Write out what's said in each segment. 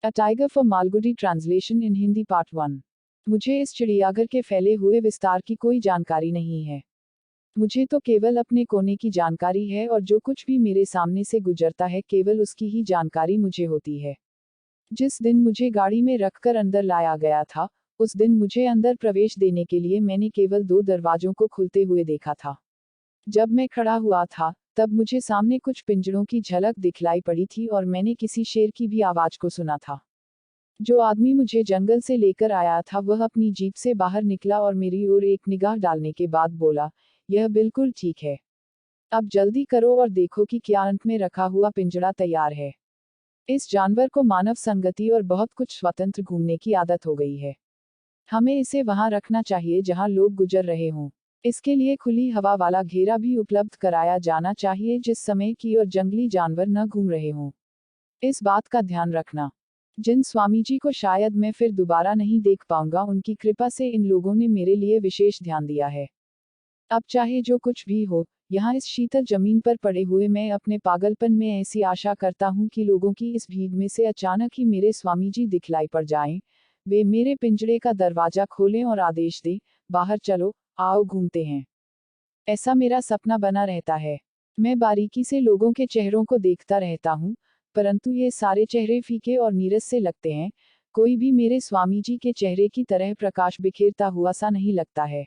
A tiger for Malgudi translation in Hindi part 1। मुझे इस चिड़ियाघर के फैले हुए विस्तार की कोई जानकारी नहीं है। मुझे तो केवल अपने कोने की जानकारी है और जो कुछ भी मेरे सामने से गुजरता है केवल उसकी ही जानकारी मुझे होती है। जिस दिन मुझे गाड़ी में रखकर अंदर लाया गया था, उस दिन मुझे अंदर प्रवेश देने के लिए मैंने केवल 2 दरवाजों को खुलते हुए देखा था। जब मैं खड़ा हुआ था, तब मुझे सामने कुछ पिंजरों की झलक दिखलाई पड़ी थी और मैंने किसी शेर की भी आवाज को सुना था। जो आदमी मुझे जंगल से लेकर आया था वह अपनी जीप से बाहर निकला और मेरी ओर एक निगाह डालने के बाद बोला, यह बिल्कुल ठीक है। अब जल्दी करो और देखो कि क्या अंत में रखा हुआ पिंजरा तैयार है। इस जानवर को मानव संगति और बहुत कुछ स्वतंत्र घूमने की आदत हो गई है। हमें इसे वहां रखना चाहिए जहां लोग गुजर रहे हों। इसके लिए खुली हवा वाला घेरा भी उपलब्ध कराया जाना चाहिए जिस समय की और जंगली जानवर न घूम रहे हों। इस बात का ध्यान रखना। जिन स्वामी जी को शायद मैं फिर दोबारा नहीं देख पाऊंगा, उनकी कृपा से इन लोगों ने मेरे लिए विशेष ध्यान दिया है। अब चाहे जो कुछ भी हो, यहाँ इस शीतल जमीन पर पड़े हुए मैं अपने पागलपन में ऐसी आशा करता हूँ कि लोगों की इस भीड़ में से अचानक ही मेरे स्वामी जी दिखलाई पड़ जाएं। वे मेरे पिंजरे का दरवाजा खोलें और आदेश दें, बाहर चलो, आओ घूमते हैं। ऐसा मेरा सपना बना रहता है। मैं बारीकी से लोगों के चेहरों को देखता रहता हूँ, परंतु ये सारे चेहरे फीके और नीरस से लगते हैं। कोई भी मेरे स्वामी जी के चेहरे की तरह प्रकाश बिखेरता हुआ सा नहीं लगता है।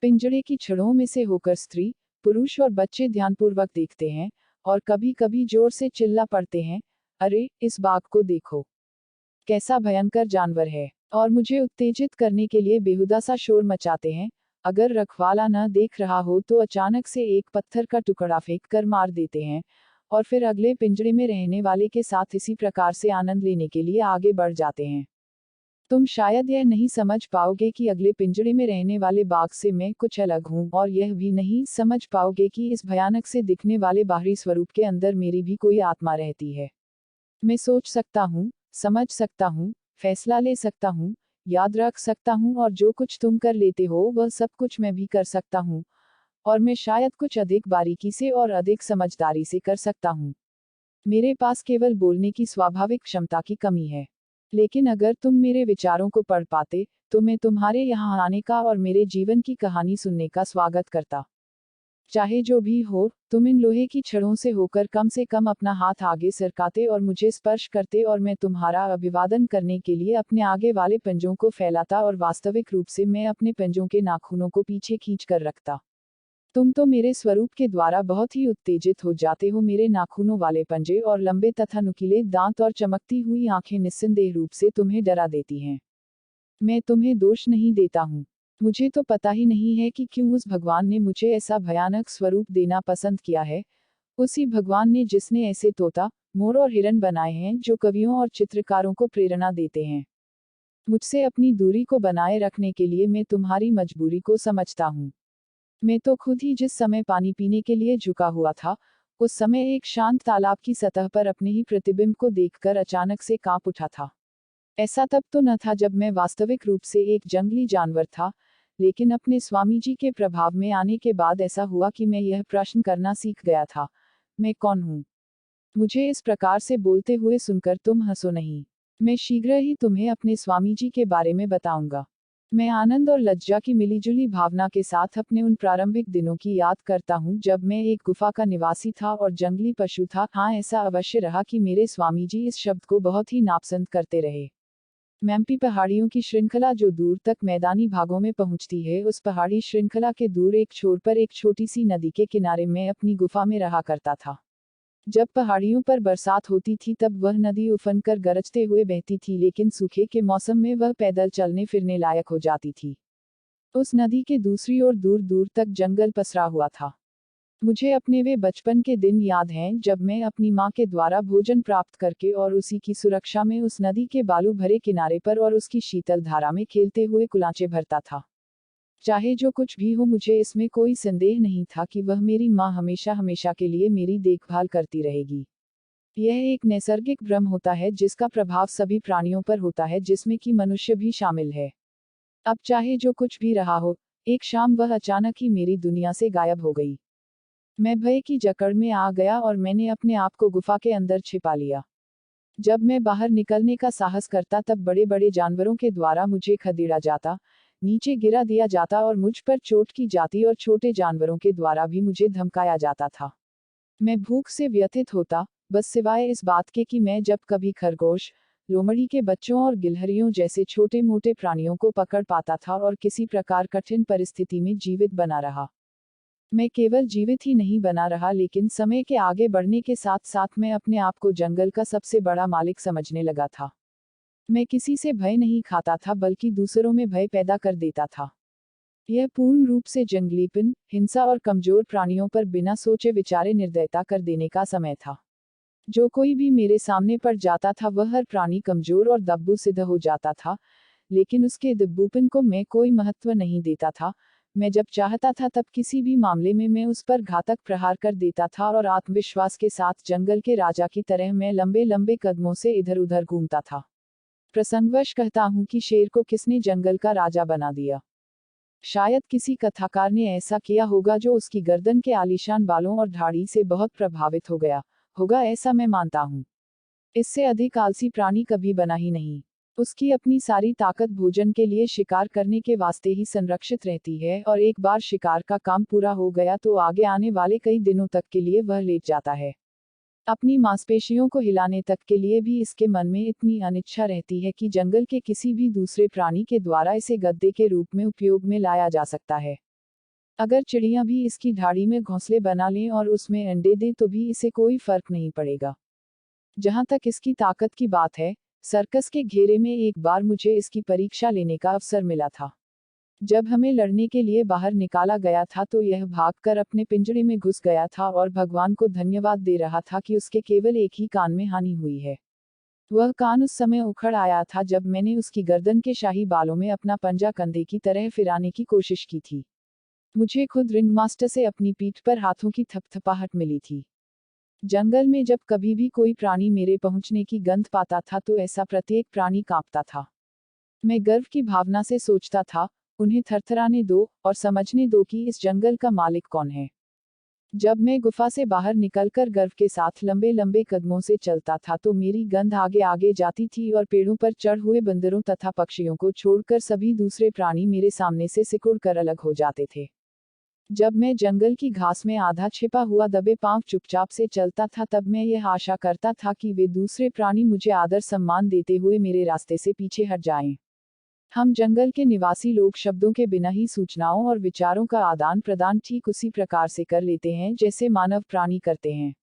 पिंजरे की छड़ों में से होकर स्त्री, पुरुष और बच्चे ध्यानपूर्वक देखते हैं और कभी कभी जोर से चिल्ला पड़ते हैं, अरे इस बाघ को देखो, कैसा भयंकर जानवर है, और मुझे उत्तेजित करने के लिए बेहुदा सा शोर मचाते हैं। अगर रखवाला न देख रहा हो तो अचानक से एक पत्थर का टुकड़ा फेंक कर मार देते हैं और फिर अगले पिंजरे में रहने वाले के साथ इसी प्रकार से आनंद लेने के लिए आगे बढ़ जाते हैं। तुम शायद यह नहीं समझ पाओगे कि अगले पिंजरे में रहने वाले बाघ से मैं कुछ अलग हूँ, और यह भी नहीं समझ पाओगे कि इस भयानक से दिखने वाले बाहरी स्वरूप के अंदर मेरी भी कोई आत्मा रहती है। मैं सोच सकता हूँ, समझ सकता हूँ, फैसला ले सकता हूँ, याद रख सकता हूँ, और जो कुछ तुम कर लेते हो वह सब कुछ मैं भी कर सकता हूँ, और मैं शायद कुछ अधिक बारीकी से और अधिक समझदारी से कर सकता हूँ। मेरे पास केवल बोलने की स्वाभाविक क्षमता की कमी है। लेकिन अगर तुम मेरे विचारों को पढ़ पाते, तो मैं तुम्हारे यहाँ आने का और मेरे जीवन की कहानी सुनने का स्वागत करता। चाहे जो भी हो, तुम इन लोहे की छड़ों से कम अपना हाथ आगे सरकाते और मुझे स्पर्श करते और मैं तुम्हारा अभिवादन करने के लिए अपने आगे वाले पंजों को फैलाता और वास्तविक रूप से मैं अपने पंजों के नाखूनों को पीछे खींच कर रखता। तुम तो मेरे स्वरूप के द्वारा बहुत ही उत्तेजित हो जाते हो। मेरे नाखूनों वाले पंजे और लंबे तथा नुकीले दांत और चमकती हुई आंखें निस्संदेह रूप से तुम्हें डरा देती हैं। मैं तुम्हें दोष नहीं देता हूँ। मुझे तो पता ही नहीं है कि क्यों उस भगवान ने मुझे ऐसा भयानक स्वरूप देना पसंद किया है। उसी भगवान ने जिसने ऐसे तोता, मोर और हिरन बनाए हैं जो कवियों और चित्रकारों को प्रेरणा देते हैं। मुझसे अपनी दूरी को बनाए रखने के लिए मैं तुम्हारी मजबूरी को समझता हूँ। मैं तो खुद ही जिस समय पानी पीने के लिए झुका हुआ था, उस समय एक शांत तालाब की सतह पर अपने ही प्रतिबिंब को देखकर अचानक से कांप उठा था। ऐसा तब तो न था जब मैं वास्तविक रूप से एक जंगली जानवर था, लेकिन अपने स्वामी जी के प्रभाव में आने के बाद ऐसा हुआ कि मैं यह प्रश्न करना सीख गया था, मैं कौन हूँ? मुझे इस प्रकार से बोलते हुए सुनकर तुम हंसो नहीं। मैं शीघ्र ही तुम्हें अपने स्वामी जी के बारे में बताऊंगा। मैं आनंद और लज्जा की मिलीजुली भावना के साथ अपने उन प्रारंभिक दिनों की याद करता हूँ जब मैं एक गुफा का निवासी था और जंगली पशु था। हाँ, ऐसा अवश्य रहा कि मेरे स्वामी जी इस शब्द को बहुत ही नापसंद करते रहे। मैम्पी पहाड़ियों की श्रृंखला जो दूर तक मैदानी भागों में पहुंचती है, उस पहाड़ी श्रृंखला के दूर एक छोर पर एक छोटी सी नदी के किनारे में अपनी गुफा में रहा करता था। जब पहाड़ियों पर बरसात होती थी तब वह नदी उफन कर गरजते हुए बहती थी, लेकिन सूखे के मौसम में वह पैदल चलने फिरने लायक हो जाती थी। उस नदी के दूसरी ओर दूर दूर तक जंगल पसरा हुआ था। मुझे अपने वे बचपन के दिन याद हैं जब मैं अपनी माँ के द्वारा भोजन प्राप्त करके और उसी की सुरक्षा में उस नदी के बालू भरे किनारे पर और उसकी शीतल धारा में खेलते हुए कुलांचे भरता था। चाहे जो कुछ भी हो, मुझे इसमें कोई संदेह नहीं था कि वह मेरी माँ हमेशा हमेशा के लिए मेरी देखभाल करती रहेगी। यह एक नैसर्गिक भ्रम होता है जिसका प्रभाव सभी प्राणियों पर होता है, जिसमें कि मनुष्य भी शामिल है। अब चाहे जो कुछ भी रहा हो, एक शाम वह अचानक ही मेरी दुनिया से गायब हो गई। मैं भय की जकड़ में आ गया और मैंने अपने आप को गुफा के अंदर छिपा लिया। जब मैं बाहर निकलने का साहस करता तब बड़े बड़े जानवरों के द्वारा मुझे खदेड़ा जाता, नीचे गिरा दिया जाता और मुझ पर चोट की जाती और छोटे जानवरों के द्वारा भी मुझे धमकाया जाता था। मैं भूख से व्यथित होता, बस सिवाय इस बात के कि मैं जब कभी खरगोश, लोमड़ी के बच्चों और गिलहरियों जैसे छोटे मोटे प्राणियों को पकड़ पाता था और किसी प्रकार कठिन परिस्थिति में जीवित बना रहा। मैं केवल जीवित ही नहीं बना रहा लेकिन समय के आगे बढ़ने के साथ साथ मैं अपने आप को जंगल का सबसे बड़ा मालिक समझने लगा था। मैं किसी से भय नहीं खाता था बल्कि दूसरों में भय पैदा कर देता था। यह पूर्ण रूप से जंगलीपन, हिंसा और कमजोर प्राणियों पर बिना सोचे विचारे निर्दयता कर देने का समय था। जो कोई भी मेरे सामने पड़ जाता था वह हर प्राणी कमजोर और दब्बू सिद्ध हो जाता था, लेकिन उसके दब्बूपन को मैं कोई महत्व नहीं देता था। मैं जब चाहता था तब किसी भी मामले में मैं उस पर घातक प्रहार कर देता था और आत्मविश्वास के साथ जंगल के राजा की तरह मैं लंबे लंबे कदमों से इधर उधर घूमता था। प्रसंगवश कहता हूँ कि शेर को किसने जंगल का राजा बना दिया? शायद किसी कथाकार ने ऐसा किया होगा जो उसकी गर्दन के आलीशान बालों और दाढ़ी से बहुत प्रभावित हो गया होगा, ऐसा मैं मानता हूँ। इससे अधिक आलसी प्राणी कभी बना ही नहीं। उसकी अपनी सारी ताकत भोजन के लिए शिकार करने के वास्ते ही संरक्षित रहती है और एक बार शिकार का काम पूरा हो गया तो आगे आने वाले कई दिनों तक के लिए वह लेट जाता है। अपनी मांसपेशियों को हिलाने तक के लिए भी इसके मन में इतनी अनिच्छा रहती है कि जंगल के किसी भी दूसरे प्राणी के द्वारा इसे गद्दे के रूप में उपयोग में लाया जा सकता है। अगर चिड़ियां भी इसकी ढाड़ी में घोंसले बना लें और उसमें अंडे दें तो भी इसे कोई फर्क नहीं पड़ेगा। जहां तक इसकी ताकत की बात है, सर्कस के घेरे में एक बार मुझे इसकी परीक्षा लेने का अवसर मिला था। जब हमें लड़ने के लिए बाहर निकाला गया था तो यह भागकर अपने पिंजरे में घुस गया था और भगवान को धन्यवाद दे रहा था कि उसके केवल एक ही कान में हानि हुई है। वह कान उस समय उखड़ आया था जब मैंने उसकी गर्दन के शाही बालों में अपना पंजा कंधे की तरह फिराने की कोशिश की थी। मुझे खुद रिंग मास्टर से अपनी पीठ पर हाथों की थपथपाहट मिली थी। जंगल में जब कभी भी कोई प्राणी मेरे पहुंचने की गंध पाता था तो ऐसा प्रत्येक प्राणी कांपता था। मैं गर्व की भावना से सोचता था, उन्हें थरथराने दो और समझने दो कि इस जंगल का मालिक कौन है। जब मैं गुफा से बाहर निकलकर गर्व के साथ लंबे लंबे कदमों से चलता था तो मेरी गंध आगे आगे जाती थी और पेड़ों पर चढ़ हुए बंदरों तथा पक्षियों को छोड़कर सभी दूसरे प्राणी मेरे सामने से सिकुड़ कर अलग हो जाते थे। जब मैं जंगल की घास में आधा छिपा हुआ दबे पांव चुपचाप से चलता था तब मैं यह आशा करता था कि वे दूसरे प्राणी मुझे आदर सम्मान देते हुए मेरे रास्ते से पीछे हट जाएं। हम जंगल के निवासी लोग शब्दों के बिना ही सूचनाओं और विचारों का आदान प्रदान ठीक उसी प्रकार से कर लेते हैं जैसे मानव प्राणी करते हैं।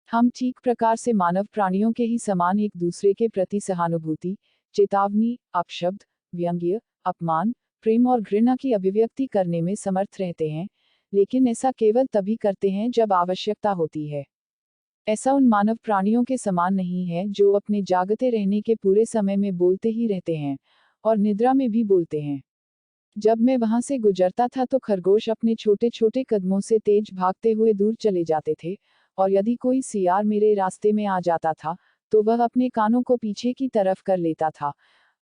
हम ठीक प्रकार से मानव प्राणियों के ही समान एक दूसरे के प्रति सहानुभूति, चेतावनी, अपशब्द, व्यंग्य, अपमान, प्रेम और घृणा की अभिव्यक्ति करने में समर्थ रहते हैं, लेकिन ऐसा केवल तभी करते हैं जब आवश्यकता होती है। ऐसा उन मानव प्राणियों के समान नहीं है जो अपने जागते रहने के पूरे समय में बोलते ही रहते हैं और निद्रा में भी बोलते हैं। जब मैं वहां से गुजरता था तो खरगोश अपने छोटे छोटे कदमों से तेज भागते हुए दूर चले जाते थे, और यदि कोई सियार मेरे रास्ते में आ जाता था तो वह अपने कानों को पीछे की तरफ कर लेता था,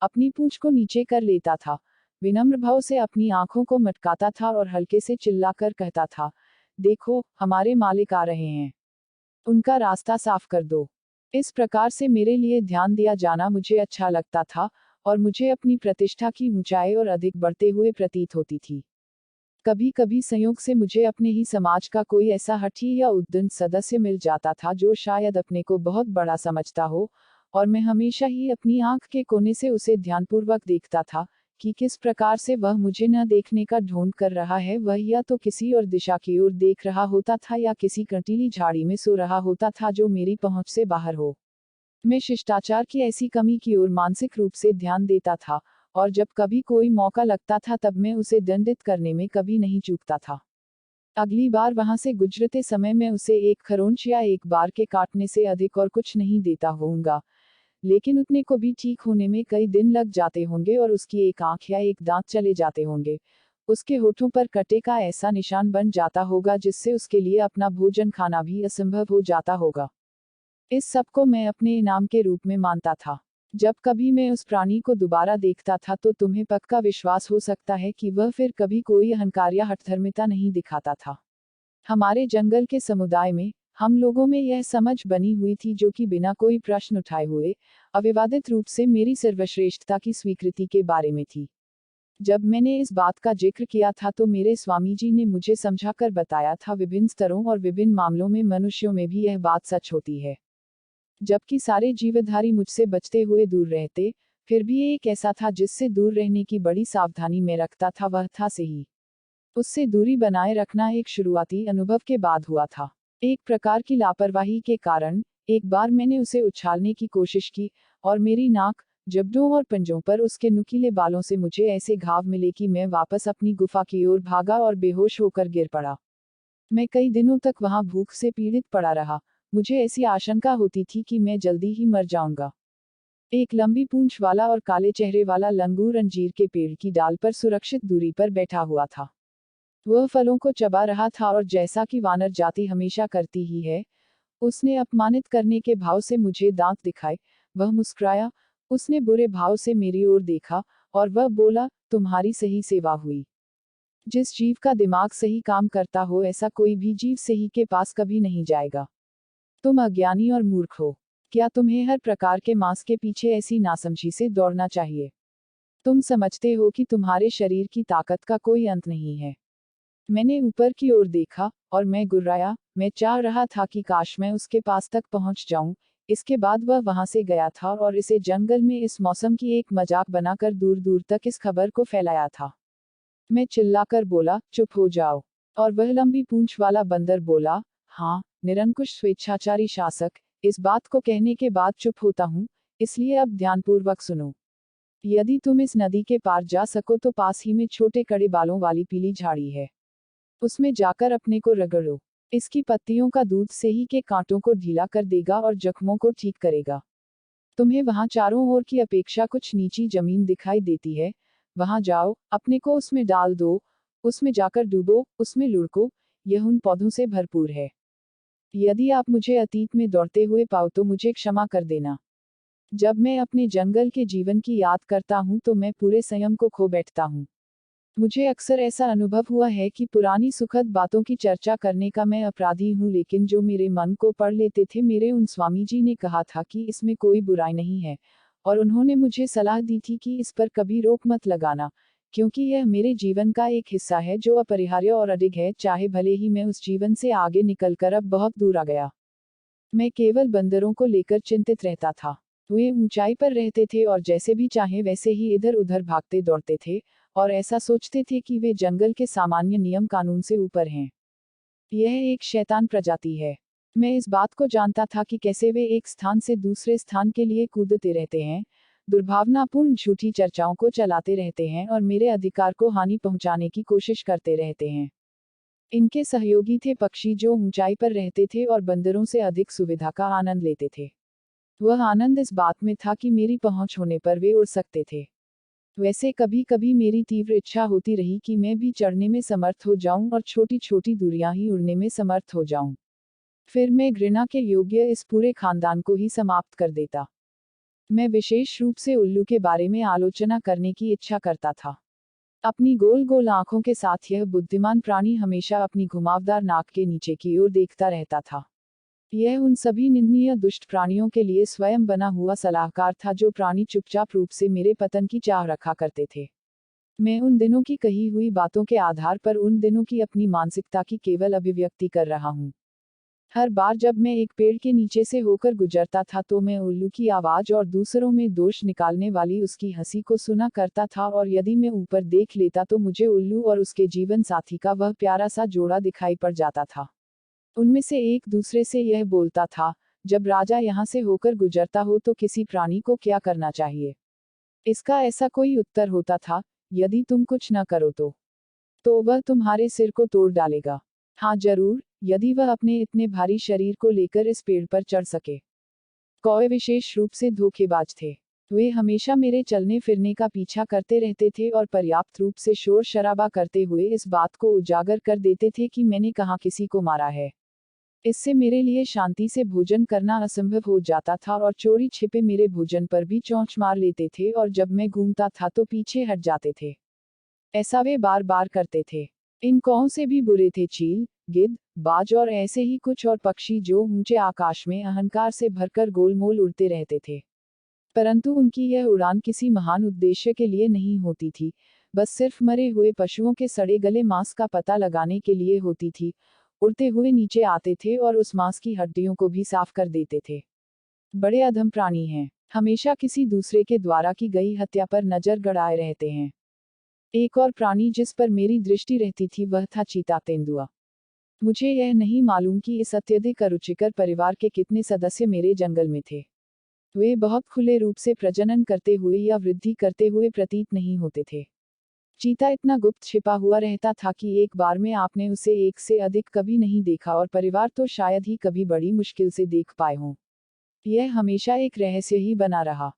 अपनी पूंछ को नीचे कर लेता था, विनम्र भाव से अपनी आंखों को मटकाता था और हल्के से चिल्लाकर कहता था, देखो, हमारे मालिक आ रहे हैं, उनका रास्ता साफ कर दो। इस प्रकार से मेरे लिए ध्यान दिया जाना मुझे अच्छा लगता था और मुझे अपनी प्रतिष्ठा की ऊंचाई और अधिक बढ़ते हुए प्रतीत होती थी। कभी कभी संयोग से मुझे अपने ही समाज का कोई ऐसा हठी या उद्दंड सदस्य मिल जाता था जो शायद अपने को बहुत बड़ा समझता हो, और मैं हमेशा ही अपनी आंख के कोने से उसे ध्यानपूर्वक देखता था कि किस प्रकार से वह मुझे न देखने का ढोंग कर रहा है। वह या तो किसी और दिशा की ओर देख रहा होता था या किसी कंटीली झाड़ी में सो रहा होता था जो मेरी पहुंच से बाहर हो। मैं शिष्टाचार की ऐसी कमी की ओर मानसिक रूप से ध्यान देता था, और जब कभी कोई मौका लगता था तब मैं उसे दंडित करने में कभी नहीं चूकता था। अगली बार वहां से गुजरते समय मैं उसे एक खरोंच या एक बार के काटने से अधिक और कुछ नहीं देता होऊंगा, लेकिन उतने को भी ठीक होने में कई दिन लग जाते होंगे और उसकी एक आंख या एक दांत चले जाते होंगे। उसके होठों पर कटे का ऐसा निशान बन जाता होगा जिससे उसके लिए अपना भोजन खाना भी असंभव हो जाता होगा। इस सब को मैं अपने इनाम के रूप में मानता था। जब कभी मैं उस प्राणी को दोबारा देखता था तो तुम्हें पक्का विश्वास हो सकता है कि वह फिर कभी कोई अहंकार या हठधर्मिता नहीं दिखाता था। हमारे जंगल के समुदाय में, हम लोगों में यह समझ बनी हुई थी जो कि बिना कोई प्रश्न उठाए हुए अविवादित रूप से मेरी सर्वश्रेष्ठता की स्वीकृति के बारे में थी। जब मैंने इस बात का जिक्र किया था तो मेरे स्वामी जी ने मुझे समझाकर बताया था विभिन्न स्तरों और विभिन्न मामलों में मनुष्यों में भी यह बात सच होती है। जबकि सारे जीवधारी मुझसे बचते हुए दूर रहते, फिर भी एक ऐसा था जिससे दूर रहने की बड़ी सावधानी मैं रखता था, वह था सही। उससे दूरी बनाए रखना एक शुरुआती अनुभव के बाद हुआ था। एक प्रकार की लापरवाही के कारण एक बार मैंने उसे उछालने की कोशिश की और मेरी नाक, जबड़ों और पंजों पर उसके नुकीले बालों से मुझे ऐसे घाव मिले कि मैं वापस अपनी गुफा की ओर भागा और बेहोश होकर गिर पड़ा। मैं कई दिनों तक वहां भूख से पीड़ित पड़ा रहा। मुझे ऐसी आशंका होती थी कि मैं जल्दी ही मर जाऊंगा। एक लंबी पूंछ वाला और काले चेहरे वाला लंगूर अंजीर के पेड़ की डाल पर सुरक्षित दूरी पर बैठा हुआ था। वह फलों को चबा रहा था और जैसा कि वानर जाति हमेशा करती ही है, उसने अपमानित करने के भाव से मुझे दांत दिखाए। वह मुस्कुराया, उसने बुरे भाव से मेरी ओर देखा और वह बोला, तुम्हारी सही सेवा हुई। जिस जीव का दिमाग सही काम करता हो ऐसा कोई भी जीव सही के पास कभी नहीं जाएगा। तुम अज्ञानी और मूर्ख हो। क्या तुम्हें हर प्रकार के मांस के पीछे ऐसी नासमझी से दौड़ना चाहिए? तुम समझते हो कि तुम्हारे शरीर की ताकत का कोई अंत नहीं है। मैंने ऊपर की ओर देखा और मैं गुर्राया। मैं चाह रहा था कि काश मैं उसके पास तक पहुंच जाऊं। इसके बाद वह वहां से गया था और इसे जंगल में इस मौसम की एक मजाक बनाकर दूर दूर तक इस खबर को फैलाया था। मैं चिल्लाकर बोला, चुप हो जाओ। और वह लंबी पूंछ वाला बंदर बोला, हाँ, निरंकुश स्वेच्छाचारी शासक, इस बात को कहने के बाद चुप होता हूँ, इसलिए अब ध्यानपूर्वक सुनो। यदि तुम इस नदी के पार जा सको तो पास ही में छोटे कड़े बालों वाली पीली झाड़ी है। उसमें जाकर अपने को रगड़ो। इसकी पत्तियों का दूध से ही के कांटों को ढीला कर देगा और जख्मों को ठीक करेगा। तुम्हें वहां चारों ओर की अपेक्षा कुछ नीची जमीन दिखाई देती है, वहां जाओ, अपने को उसमें डाल दो, उसमें जाकर डूबो, उसमें लुढ़को, यह उन पौधों से भरपूर है। यदि आप मुझे अतीत में दौड़ते हुए पाओ तो मुझे क्षमा कर देना। जब मैं अपने जंगल के जीवन की याद करता हूँ तो मैं पूरे संयम को खो बैठता हूँ। मुझे अक्सर ऐसा अनुभव हुआ है कि पुरानी सुखद बातों की चर्चा करने का मैं अपराधी हूँ, लेकिन जो मेरे मन को पढ़ लेते थे, मेरे उन स्वामी जी ने कहा था कि इसमें कोई बुराई नहीं है, और उन्होंने मुझे सलाह दी थी कि इस पर कभी रोक मत लगाना, क्योंकि यह मेरे जीवन का एक हिस्सा है जो अपरिहार्य और अडिग है, चाहे भले ही मैं उस जीवन से आगे निकलकर अब बहुत दूर आ गया। मैं केवल बंदरों को लेकर चिंतित रहता था। वे ऊंचाई पर रहते थे और जैसे भी चाहे वैसे ही इधर उधर भागते दौड़ते थे, और ऐसा सोचते थे कि वे जंगल के सामान्य नियम कानून से ऊपर हैं। यह एक शैतान प्रजाति है। मैं इस बात को जानता था कि कैसे वे एक स्थान से दूसरे स्थान के लिए कूदते रहते हैं, दुर्भावनापूर्ण झूठी चर्चाओं को चलाते रहते हैं और मेरे अधिकार को हानि पहुंचाने की कोशिश करते रहते हैं। इनके सहयोगी थे पक्षी जो ऊंचाई पर रहते थे और बंदरों से अधिक सुविधा का आनंद लेते थे। वह आनंद इस बात में था कि मेरी पहुंच होने पर वे उड़ सकते थे। वैसे कभी कभी मेरी तीव्र इच्छा होती रही कि मैं भी चढ़ने में समर्थ हो जाऊं और छोटी छोटी दूरियां ही उड़ने में समर्थ हो जाऊं। फिर मैं घृणा के योग्य इस पूरे खानदान को ही समाप्त कर देता। मैं विशेष रूप से उल्लू के बारे में आलोचना करने की इच्छा करता था। अपनी गोल गोल आंखों के साथ यह बुद्धिमान प्राणी हमेशा अपनी घुमावदार नाक के नीचे की ओर देखता रहता था। यह उन सभी निंदनीय दुष्ट प्राणियों के लिए स्वयं बना हुआ सलाहकार था जो प्राणी चुपचाप रूप से मेरे पतन की चाह रखा करते थे। मैं उन दिनों की कही हुई बातों के आधार पर उन दिनों की अपनी मानसिकता की केवल अभिव्यक्ति कर रहा हूँ। हर बार जब मैं एक पेड़ के नीचे से होकर गुजरता था तो मैं उल्लू की आवाज और दूसरों में दोष निकालने वाली उसकी हंसी को सुना करता था, और यदि मैं ऊपर देख लेता तो मुझे उल्लू और उसके जीवन साथी का वह प्यारा सा जोड़ा दिखाई पड़ जाता था। उनमें से एक दूसरे से यह बोलता था, जब राजा यहाँ से होकर गुजरता हो तो किसी प्राणी को क्या करना चाहिए? इसका ऐसा कोई उत्तर होता था, यदि तुम कुछ न करो तो वह तुम्हारे सिर को तोड़ डालेगा। हाँ जरूर, यदि वह अपने इतने भारी शरीर को लेकर इस पेड़ पर चढ़ सके। कौवे विशेष रूप से धोखेबाज थे। वे हमेशा मेरे चलने फिरने का पीछा करते रहते थे और पर्याप्त रूप से शोर शराबा करते हुए इस बात को उजागर कर देते थे कि मैंने कहाँ किसी को मारा है। इससे मेरे लिए शांति से भोजन करना असंभव हो जाता था और चोरी छिपे मेरे भोजन पर भी चोंच मार लेते थे, और जब मैं घूमता था तो पीछे हट जाते थे। ऐसा वे बार बार करते थे। इन कौओं से भी बुरे थे चील, गिद्ध, बाज और ऐसे ही कुछ और पक्षी जो ऊंचे आकाश में अहंकार से भरकर गोलमोल उड़ते रहते थे। परंतु उनकी यह उड़ान किसी महान उद्देश्य के लिए नहीं होती थी, बस सिर्फ मरे हुए पशुओं के सड़े गले मांस का पता लगाने के लिए होती थी। उड़ते हुए नीचे आते थे और उस मांस की हड्डियों को भी साफ कर देते थे। बड़े अधम प्राणी हैं, हमेशा किसी दूसरे के द्वारा की गई हत्या पर नजर गड़ाए रहते हैं। एक और प्राणी जिस पर मेरी दृष्टि रहती थी वह था चीता तेंदुआ। मुझे यह नहीं मालूम कि इस अत्यधिक अरुचिकर परिवार के कितने सदस्य मेरे जंगल में थे। वे बहुत खुले रूप से प्रजनन करते हुए या वृद्धि करते हुए प्रतीत नहीं होते थे। चीता इतना गुप्त छिपा हुआ रहता था कि एक बार में आपने उसे एक से अधिक कभी नहीं देखा और परिवार तो शायद ही कभी बड़ी मुश्किल से देख पाए हों। यह हमेशा एक रहस्य ही बना रहा।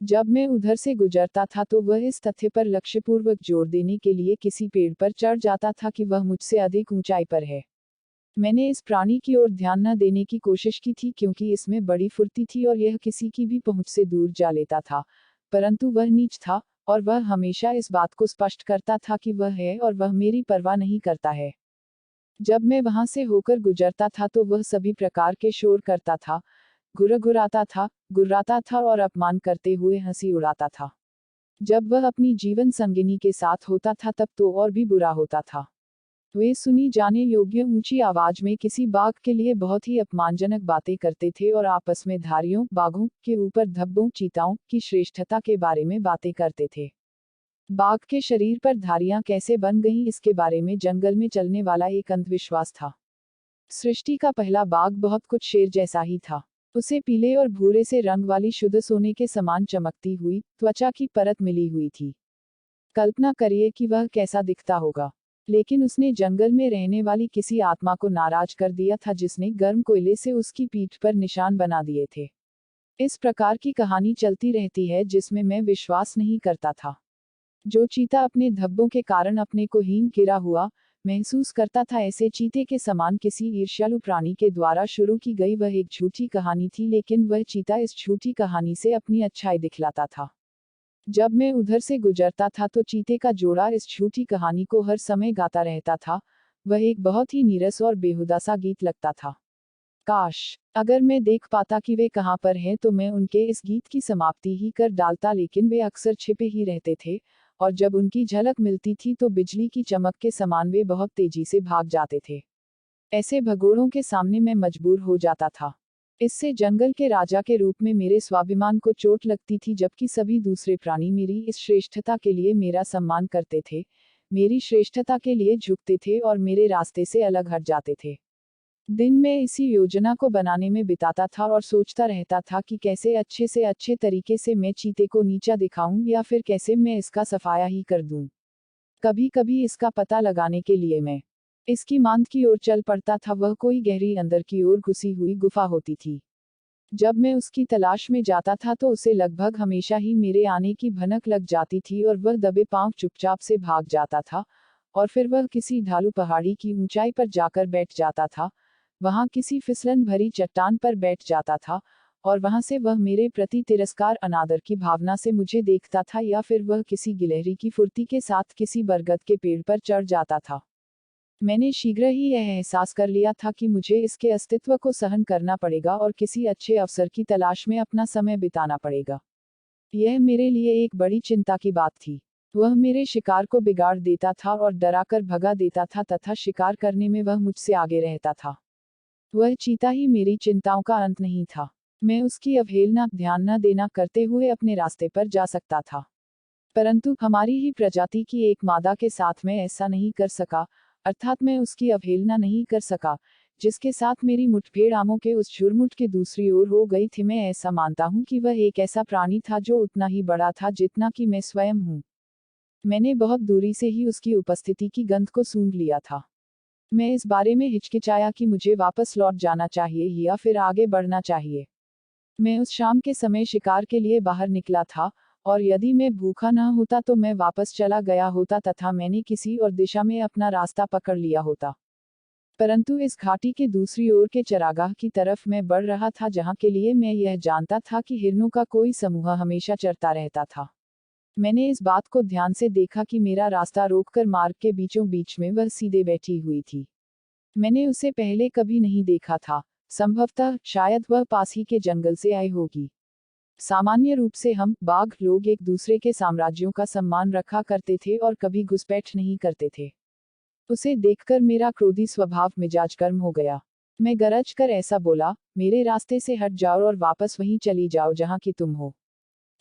जब मैं उधर से गुजरता था तो वह इस तथ्य पर लक्ष्यपूर्वक जोर देने के लिए किसी पेड़ पर चढ़ जाता था कि वह मुझसे अधिक ऊंचाई पर है। मैंने इस प्राणी की ओर ध्यान न देने की कोशिश की थी क्योंकि इसमें बड़ी फुर्ती थी और यह किसी की भी पहुंच से दूर जा लेता था, परंतु वह नीच था और वह हमेशा इस बात को स्पष्ट करता था कि वह है और वह मेरी परवाह नहीं करता है। जब मैं वहां से होकर गुजरता था तो वह सभी प्रकार के शोर करता था, गुर्राता था और अपमान करते हुए हंसी उड़ाता था। जब वह अपनी जीवन संगिनी के साथ होता था तब तो और भी बुरा होता था। वे सुनी जाने योग्य ऊंची आवाज में किसी बाघ के लिए बहुत ही अपमानजनक बातें करते थे और आपस में धारियों, बाघों के ऊपर धब्बों, चीताओं की श्रेष्ठता के बारे में बातें करते थे। बाघ के शरीर पर धारियां कैसे बन गईं इसके बारे में जंगल में चलने वाला एक अंधविश्वास था। सृष्टि का पहला बाघ बहुत कुछ शेर जैसा ही था। उसे पीले और भूरे से रंग वाली शुद्ध सोने के समान चमकती हुई त्वचा की परत मिली हुई थी। कल्पना करिए कि वह कैसा दिखता होगा। लेकिन उसने जंगल में रहने वाली किसी आत्मा को नाराज कर दिया था जिसने गर्म कोयले से उसकी पीठ पर निशान बना दिए थे। इस प्रकार की कहानी चलती रहती है जिसमें मैं विश्वास नहीं करता था। जो चीता अपने धब्बों के कारण अपने को हीन गिरा हुआ महसूस करता था, ऐसे चीते के समान किसी ईर्ष्यालु प्राणी के द्वारा शुरू की गई वह एक झूठी कहानी थी, लेकिन वह चीता इस झूठी कहानी से अपनी अच्छाई दिखलाता था। जब मैं उधर से गुजरता था तो चीते का जोड़ा इस झूठी कहानी को हर समय गाता रहता था। वह एक बहुत ही नीरस और बेहुदा सा गीत लगता था। काश अगर मैं देख पाता कि वे कहाँ पर हैं तो मैं उनके इस गीत की समाप्ति ही कर डालता, लेकिन वे अक्सर छिपे ही रहते थे और जब उनकी झलक मिलती थी तो बिजली की चमक के समान वे बहुत तेजी से भाग जाते थे। ऐसे भगोड़ों के सामने मैं मजबूर हो जाता था। इससे जंगल के राजा के रूप में मेरे स्वाभिमान को चोट लगती थी, जबकि सभी दूसरे प्राणी मेरी इस श्रेष्ठता के लिए मेरा सम्मान करते थे, मेरी श्रेष्ठता के लिए झुकते थे और मेरे रास्ते से अलग हट जाते थे। दिन में इसी योजना को बनाने में बिताता था और सोचता रहता था कि कैसे अच्छे से अच्छे तरीके से मैं चीते को नीचा दिखाऊं या फिर कैसे मैं इसका सफाया ही कर दूं। कभी कभी इसका पता लगाने के लिए मैं इसकी मांद की ओर चल पड़ता था। वह कोई गहरी अंदर की ओर घुसी हुई गुफा होती थी। जब मैं उसकी तलाश में जाता था तो उसे लगभग हमेशा ही मेरे आने की भनक लग जाती थी और वह दबे पांव चुपचाप से भाग जाता था और फिर वह किसी ढालू पहाड़ी की ऊंचाई पर जाकर बैठ जाता था, वहां किसी फिसलन भरी चट्टान पर बैठ जाता था और वहां से वह मेरे प्रति तिरस्कार अनादर की भावना से मुझे देखता था, या फिर वह किसी गिलहरी की फुर्ती के साथ किसी बरगद के पेड़ पर चढ़ जाता था। मैंने शीघ्र ही यह एहसास कर लिया था कि मुझे इसके अस्तित्व को सहन करना पड़ेगा और किसी अच्छे अवसर की तलाश में अपना समय बिताना पड़ेगा। यह मेरे लिए एक बड़ी चिंता की बात थी। वह मेरे शिकार को बिगाड़ देता था और डराकर भगा देता था तथा शिकार करने में वह मुझसे आगे रहता था। वह चीता ही मेरी चिंताओं का अंत नहीं था। मैं उसकी अवहेलना, ध्यान न देना करते हुए अपने रास्ते पर जा सकता था, परंतु हमारी ही प्रजाति की एक मादा के साथ मैं ऐसा नहीं कर सका, अर्थात मैं उसकी अवहेलना नहीं कर सका जिसके साथ मेरी मुठभेड़ आमों के उस झुरमुट के दूसरी ओर हो गई थी। मैं ऐसा मानता हूं कि वह एक ऐसा प्राणी था जो उतना ही बड़ा था जितना कि मैं स्वयं हूं। मैंने बहुत दूरी से ही उसकी उपस्थिति की गंध को सूंघ लिया था। मैं इस बारे में हिचकिचाया कि मुझे वापस लौट जाना चाहिए या फिर आगे बढ़ना चाहिए। मैं उस शाम के समय शिकार के लिए बाहर निकला था और यदि मैं भूखा न होता तो मैं वापस चला गया होता तथा मैंने किसी और दिशा में अपना रास्ता पकड़ लिया होता। परंतु इस घाटी के दूसरी ओर के चरागाह की तरफ मैं बढ़ रहा था, जहां के लिए मैं यह जानता था कि हिरणों का कोई समूह हमेशा चरता रहता था। मैंने इस बात को ध्यान से देखा कि मेरा रास्ता रोककर मार्ग के बीचों बीच में वह सीधे बैठी हुई थी। मैंने उसे पहले कभी नहीं देखा था, संभवतः शायद वह पास ही के जंगल से आई होगी। सामान्य रूप से हम बाघ लोग एक दूसरे के साम्राज्यों का सम्मान रखा करते थे और कभी घुसपैठ नहीं करते थे। उसे देखकर मेरा क्रोधी स्वभाव मिजाज गर्म हो गया। मैं गरज कर ऐसा बोला, मेरे रास्ते से हट जाओ और वापस वहीं चली जाओ जहां की तुम हो।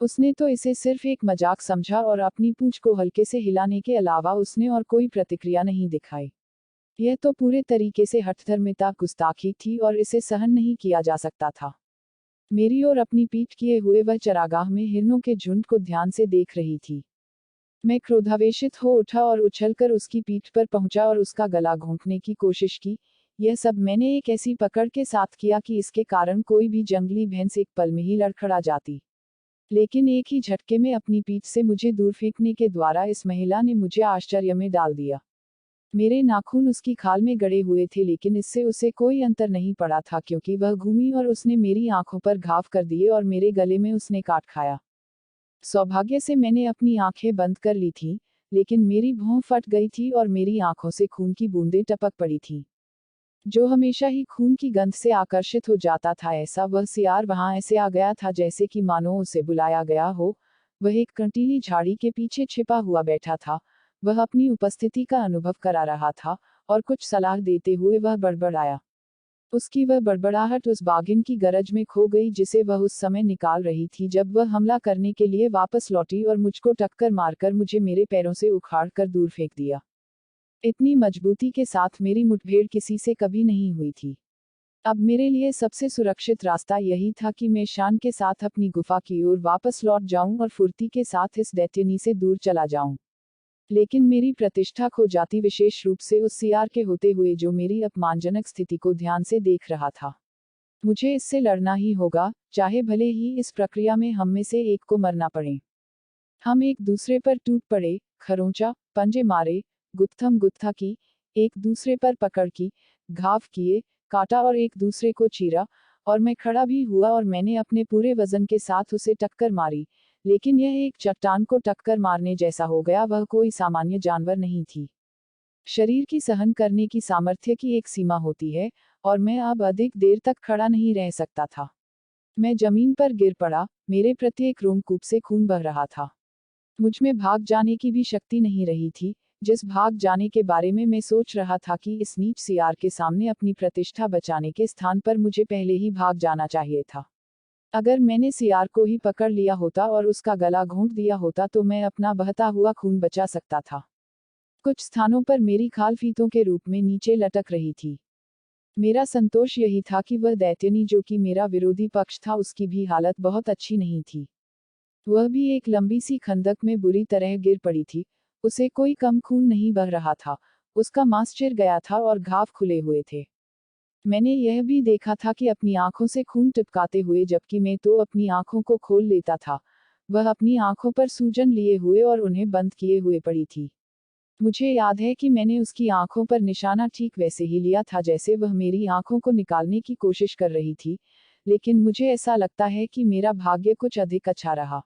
उसने तो इसे सिर्फ एक मजाक समझा और अपनी पूंछ को हल्के से हिलाने के अलावा उसने और कोई प्रतिक्रिया नहीं दिखाई। यह तो पूरे तरीके से हठधर्मिता गुस्ताखी थी और इसे सहन नहीं किया जा सकता था। मेरी ओर अपनी पीठ किए हुए वह चरागाह में हिरणों के झुंड को ध्यान से देख रही थी। मैं क्रोधावेशित हो उठा और उछलकर उसकी पीठ पर पहुंचा और उसका गला घोंटने की कोशिश की। यह सब मैंने एक ऐसी पकड़ के साथ किया कि इसके कारण कोई भी जंगली भैंस एक पल में ही लड़खड़ा जाती। लेकिन एक ही झटके में अपनी पीठ से मुझे दूर फेंकने के द्वारा इस महिला ने मुझे आश्चर्य में डाल दिया। मेरे नाखून उसकी खाल में गड़े हुए थे, लेकिन इससे उसे कोई अंतर नहीं पड़ा था क्योंकि वह घूमी और उसने मेरी आंखों पर घाव कर दिए और मेरे गले में उसने काट खाया। सौभाग्य से मैंने अपनी आंखें बंद कर ली थी, लेकिन मेरी भौं फट गई थी और मेरी आंखों से खून की बूंदें टपक पड़ी थीं। जो हमेशा ही खून की गंध से आकर्षित हो जाता था, ऐसा वह सियार वहां ऐसे आ गया था जैसे कि मानो उसे बुलाया गया हो। वह एक कंटीली झाड़ी के पीछे छिपा हुआ बैठा था। वह अपनी उपस्थिति का अनुभव करा रहा था और कुछ सलाह देते हुए वह बड़बड़ाया। उसकी वह बड़बड़ाहट उस बाघिन की गरज में खो गई जिसे वह उस समय निकाल रही थी जब वह हमला करने के लिए वापस लौटी और मुझको टक्कर मारकर मुझे मेरे पैरों से उखाड़ कर दूर फेंक दिया। इतनी मजबूती के साथ मेरी मुठभेड़ किसी से कभी नहीं हुई थी। अब मेरे लिए सबसे सुरक्षित रास्ता यही था कि मैं शान के साथ अपनी गुफा की ओर वापस लौट जाऊं और फुर्ती के साथ इस दैत्यनी से दूर चला जाऊं। लेकिन मेरी प्रतिष्ठा खो जाती, विशेष रूप से उस सियार के होते हुए जो मेरी अपमानजनक स्थिति को ध्यान से देख रहा था। मुझे इससे लड़ना ही होगा, चाहे भले ही इस प्रक्रिया में हम में से एक को मरना पड़े। हम एक दूसरे पर टूट पड़े, खरोंचा, पंजे मारे, गुत्थम गुत्था की, एक दूसरे पर पकड़ की, घाव किए, काटा और एक दूसरे को चीरा, और मैं खड़ा भी हुआ और मैंने अपने पूरे वजन के साथ उसे टक्कर मारी। लेकिन यह एक चट्टान को टक्कर मारने जैसा हो गया, वह कोई सामान्य जानवर नहीं थी। शरीर की सहन करने की सामर्थ्य की एक सीमा होती है, और मैं अब अधिक देर तक खड़ा नहीं रह सकता था। मैं जमीन पर गिर पड़ा, मेरे प्रत्येक रोमकूप से खून बह रहा था। मुझ में भाग जाने की भी शक्ति नहीं रही थी। जिस भाग जाने के बारे में मैं सोच रहा था कि इस नीच सियार के सामने अपनी प्रतिष्ठा बचाने के स्थान पर मुझे पहले ही भाग जाना चाहिए था। अगर मैंने सियार को ही पकड़ लिया होता और उसका गला घोंट दिया होता तो मैं अपना बहता हुआ खून बचा सकता था। कुछ स्थानों पर मेरी खाल फीतों के रूप में नीचे लटक रही थी। मेरा संतोष यही था कि वह दैत्यनी जो कि मेरा विरोधी पक्ष था, उसकी भी हालत बहुत अच्छी नहीं थी। वह भी एक लंबी सी खंदक में बुरी तरह गिर पड़ी थी। उसे कोई कम खून नहीं बह रहा था, उसका मांस चिर गया था और घाव खुले हुए थे। मैंने यह भी देखा था कि अपनी आंखों से खून टपकाते हुए, जबकि मैं तो अपनी आंखों को खोल लेता था, वह अपनी आंखों पर सूजन लिए हुए और उन्हें बंद किए हुए पड़ी थी। मुझे याद है कि मैंने उसकी आंखों पर निशाना ठीक वैसे ही लिया था जैसे वह मेरी आंखों को निकालने की कोशिश कर रही थी, लेकिन मुझे ऐसा लगता है कि मेरा भाग्य कुछ अधिक अच्छा रहा।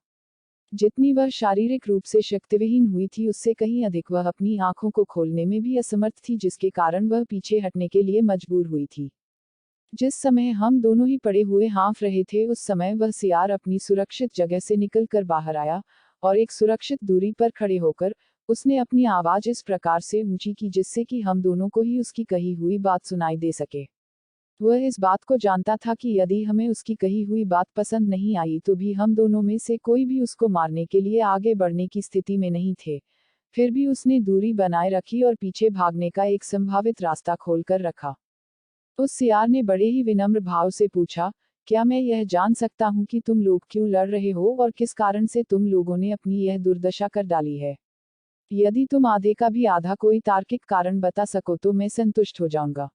जितनी वह शारीरिक रूप से शक्तिविहीन हुई थी, उससे कहीं अधिक वह अपनी आंखों को खोलने में भी असमर्थ थी, जिसके कारण वह पीछे हटने के लिए मजबूर हुई थी। जिस समय हम दोनों ही पड़े हुए हाँफ रहे थे, उस समय वह सियार अपनी सुरक्षित जगह से निकलकर बाहर आया, और एक सुरक्षित दूरी पर खड़े होकर उसने अपनी आवाज इस प्रकार से ऊंची की जिससे कि हम दोनों को ही उसकी कही हुई बात सुनाई दे सके। वह इस बात को जानता था कि यदि हमें उसकी कही हुई बात पसंद नहीं आई तो भी हम दोनों में से कोई भी उसको मारने के लिए आगे बढ़ने की स्थिति में नहीं थे। फिर भी उसने दूरी बनाए रखी और पीछे भागने का एक संभावित रास्ता खोलकर रखा। उस सियार ने बड़े ही विनम्र भाव से पूछा, क्या मैं यह जान सकता हूं कि तुम लोग क्यों लड़ रहे हो और किस कारण से तुम लोगों ने अपनी यह दुर्दशा कर डाली है? यदि तुम आधे का भी आधा कोई तार्किक कारण बता सको तो मैं संतुष्ट हो जाऊंगा।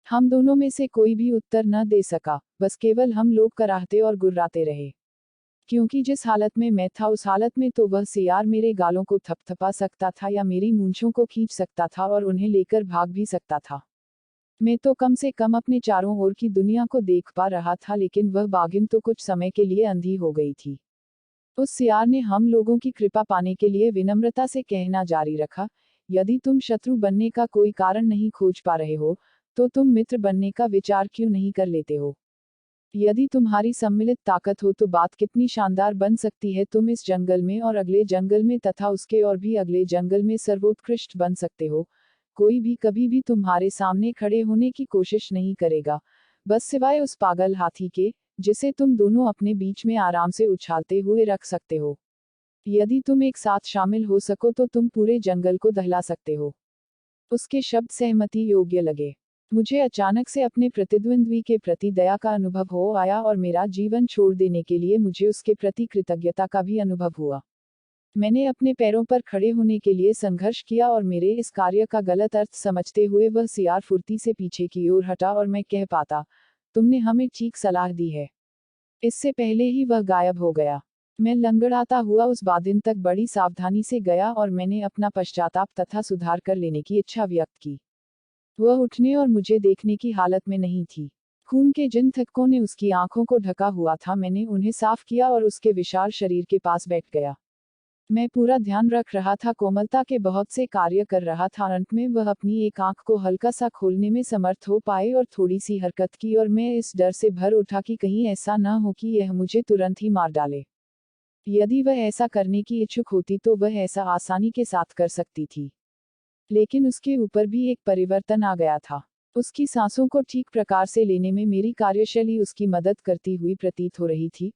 हम दोनों में से कोई भी उत्तर न दे सका, बस केवल हम लोग कराहते और गुर्राते रहे। क्योंकि जिस हालत में मैं था, उस हालत में तो वह सियार मेरे गालों को थपथपा सकता था या मेरी मूंछों को खींच सकता था और उन्हें लेकर भाग भी सकता था। मैं तो कम से कम अपने चारों ओर की दुनिया को देख पा रहा था, लेकिन वह बाघिन तो कुछ समय के लिए अंधी हो गई थी। उस सियार ने हम लोगों की कृपा पाने के लिए विनम्रता से कहना जारी रखा, यदि तुम शत्रु बनने का कोई कारण नहीं खोज पा रहे हो, तो तुम मित्र बनने का विचार क्यों नहीं कर लेते हो? यदि तुम्हारी सम्मिलित ताकत हो तो बात कितनी शानदार बन सकती है। तुम इस जंगल में और अगले जंगल में तथा उसके और भी अगले जंगल में सर्वोत्कृष्ट बन सकते हो। कोई भी कभी भी तुम्हारे सामने खड़े होने की कोशिश नहीं करेगा, बस सिवाय उस पागल हाथी के, जिसे तुम दोनों अपने बीच में आराम से उछालते हुए रख सकते हो। यदि तुम एक साथ शामिल हो सको तो तुम पूरे जंगल को दहला सकते हो। उसके शब्द सहमति योग्य लगे। मुझे अचानक से अपने प्रतिद्वंद्वी के प्रति दया का अनुभव हो आया और मेरा जीवन छोड़ देने के लिए मुझे उसके प्रति कृतज्ञता का भी अनुभव हुआ। मैंने अपने पैरों पर खड़े होने के लिए संघर्ष किया और मेरे इस कार्य का गलत अर्थ समझते हुए वह सियार फुर्ती से पीछे की ओर हटा और मैं कह पाता, तुमने हमें ठीक सलाह दी है। इससे पहले ही वह गायब हो गया। मैं लंगड़ाता हुआ उस बादिन तक बड़ी सावधानी से गया और मैंने अपना पश्चाताप तथा सुधार कर लेने की इच्छा व्यक्त की। वह उठने और मुझे देखने की हालत में नहीं थी। खून के जिन थक्कों ने उसकी आंखों को ढका हुआ था मैंने उन्हें साफ किया और उसके विशाल शरीर के पास बैठ गया। मैं पूरा ध्यान रख रहा था, कोमलता के बहुत से कार्य कर रहा था। अंत में वह अपनी एक आंख को हल्का सा खोलने में समर्थ हो पाए और थोड़ी सी हरकत की और मैं इस डर से भर उठा कि कहीं ऐसा न हो कि यह मुझे तुरंत ही मार डाले। यदि वह ऐसा करने की इच्छुक होती तो वह ऐसा आसानी के साथ कर सकती थी। लेकिन उसके ऊपर भी एक परिवर्तन आ गया था। उसकी सांसों को ठीक प्रकार से लेने में मेरी कार्यशैली उसकी मदद करती हुई प्रतीत हो रही थी।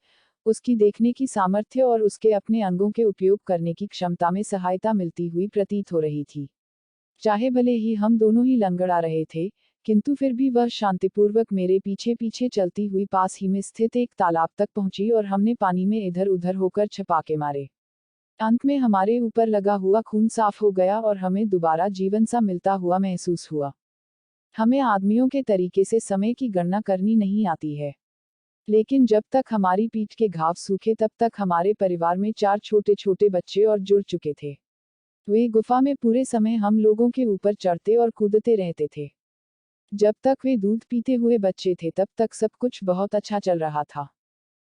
उसकी देखने की सामर्थ्य और उसके अपने अंगों के उपयोग करने की क्षमता में सहायता मिलती हुई प्रतीत हो रही थी। चाहे भले ही हम दोनों ही लंगड़ा रहे थे, किंतु फिर भी वह शांतिपूर्वक मेरे पीछे पीछे चलती हुई पास ही में स्थित एक तालाब तक पहुंची और हमने पानी में इधर उधर होकर छपाके मारे। अंत में हमारे ऊपर लगा हुआ खून साफ हो गया और हमें दोबारा जीवन सा मिलता हुआ महसूस हुआ। हमें आदमियों के तरीके से समय की गणना करनी नहीं आती है, लेकिन जब तक हमारी पीठ के घाव सूखे तब तक हमारे परिवार में 4 छोटे छोटे बच्चे और जुड़ चुके थे। वे गुफा में पूरे समय हम लोगों के ऊपर चढ़ते और कूदते रहते थे। जब तक वे दूध पीते हुए बच्चे थे तब तक सब कुछ बहुत अच्छा चल रहा था।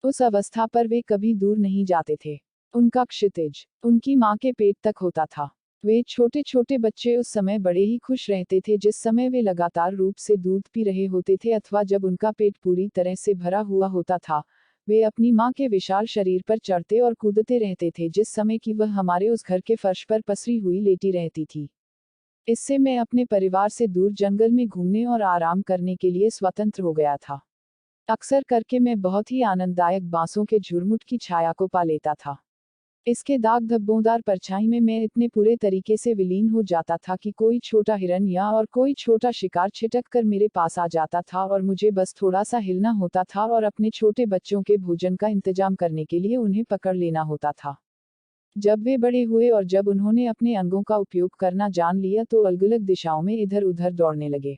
उस अवस्था पर वे कभी दूर नहीं जाते थे। उनका क्षितिज उनकी माँ के पेट तक होता था। वे छोटे छोटे बच्चे उस समय बड़े ही खुश रहते थे जिस समय वे लगातार रूप से दूध पी रहे होते थे अथवा जब उनका पेट पूरी तरह से भरा हुआ होता था। वे अपनी माँ के विशाल शरीर पर चढ़ते और कूदते रहते थे जिस समय कि वह हमारे उस घर के फर्श पर पसरी हुई लेटी रहती थी। इससे मैं अपने परिवार से दूर जंगल में घूमने और आराम करने के लिए स्वतंत्र हो गया था। अक्सर करके मैं बहुत ही आनंददायक बांसों के झुरमुट की छाया को पा लेता था। इसके दाग धब्बोंदार परछाई में मैं इतने पूरे तरीके से विलीन हो जाता था कि कोई छोटा हिरन या और कोई छोटा शिकार छिटक कर मेरे पास आ जाता था और मुझे बस थोड़ा सा हिलना होता था और अपने छोटे बच्चों के भोजन का इंतजाम करने के लिए उन्हें पकड़ लेना होता था। जब वे बड़े हुए और जब उन्होंने अपने अंगों का उपयोग करना जान लिया तो अलग अलग दिशाओं में इधर उधर दौड़ने लगे।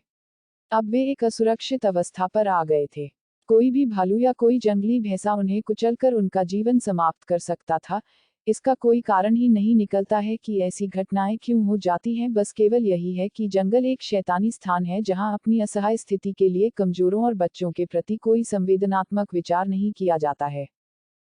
अब वे एक असुरक्षित अवस्था पर आ गए थे। कोई भी भालू या कोई जंगली भैंसा उन्हें कुचलकर उनका जीवन समाप्त कर सकता था। इसका कोई कारण ही नहीं निकलता है कि ऐसी घटनाएं क्यों हो जाती हैं, बस केवल यही है कि जंगल एक शैतानी स्थान है जहां अपनी असहाय स्थिति के लिए कमजोरों और बच्चों के प्रति कोई संवेदनात्मक विचार नहीं किया जाता है।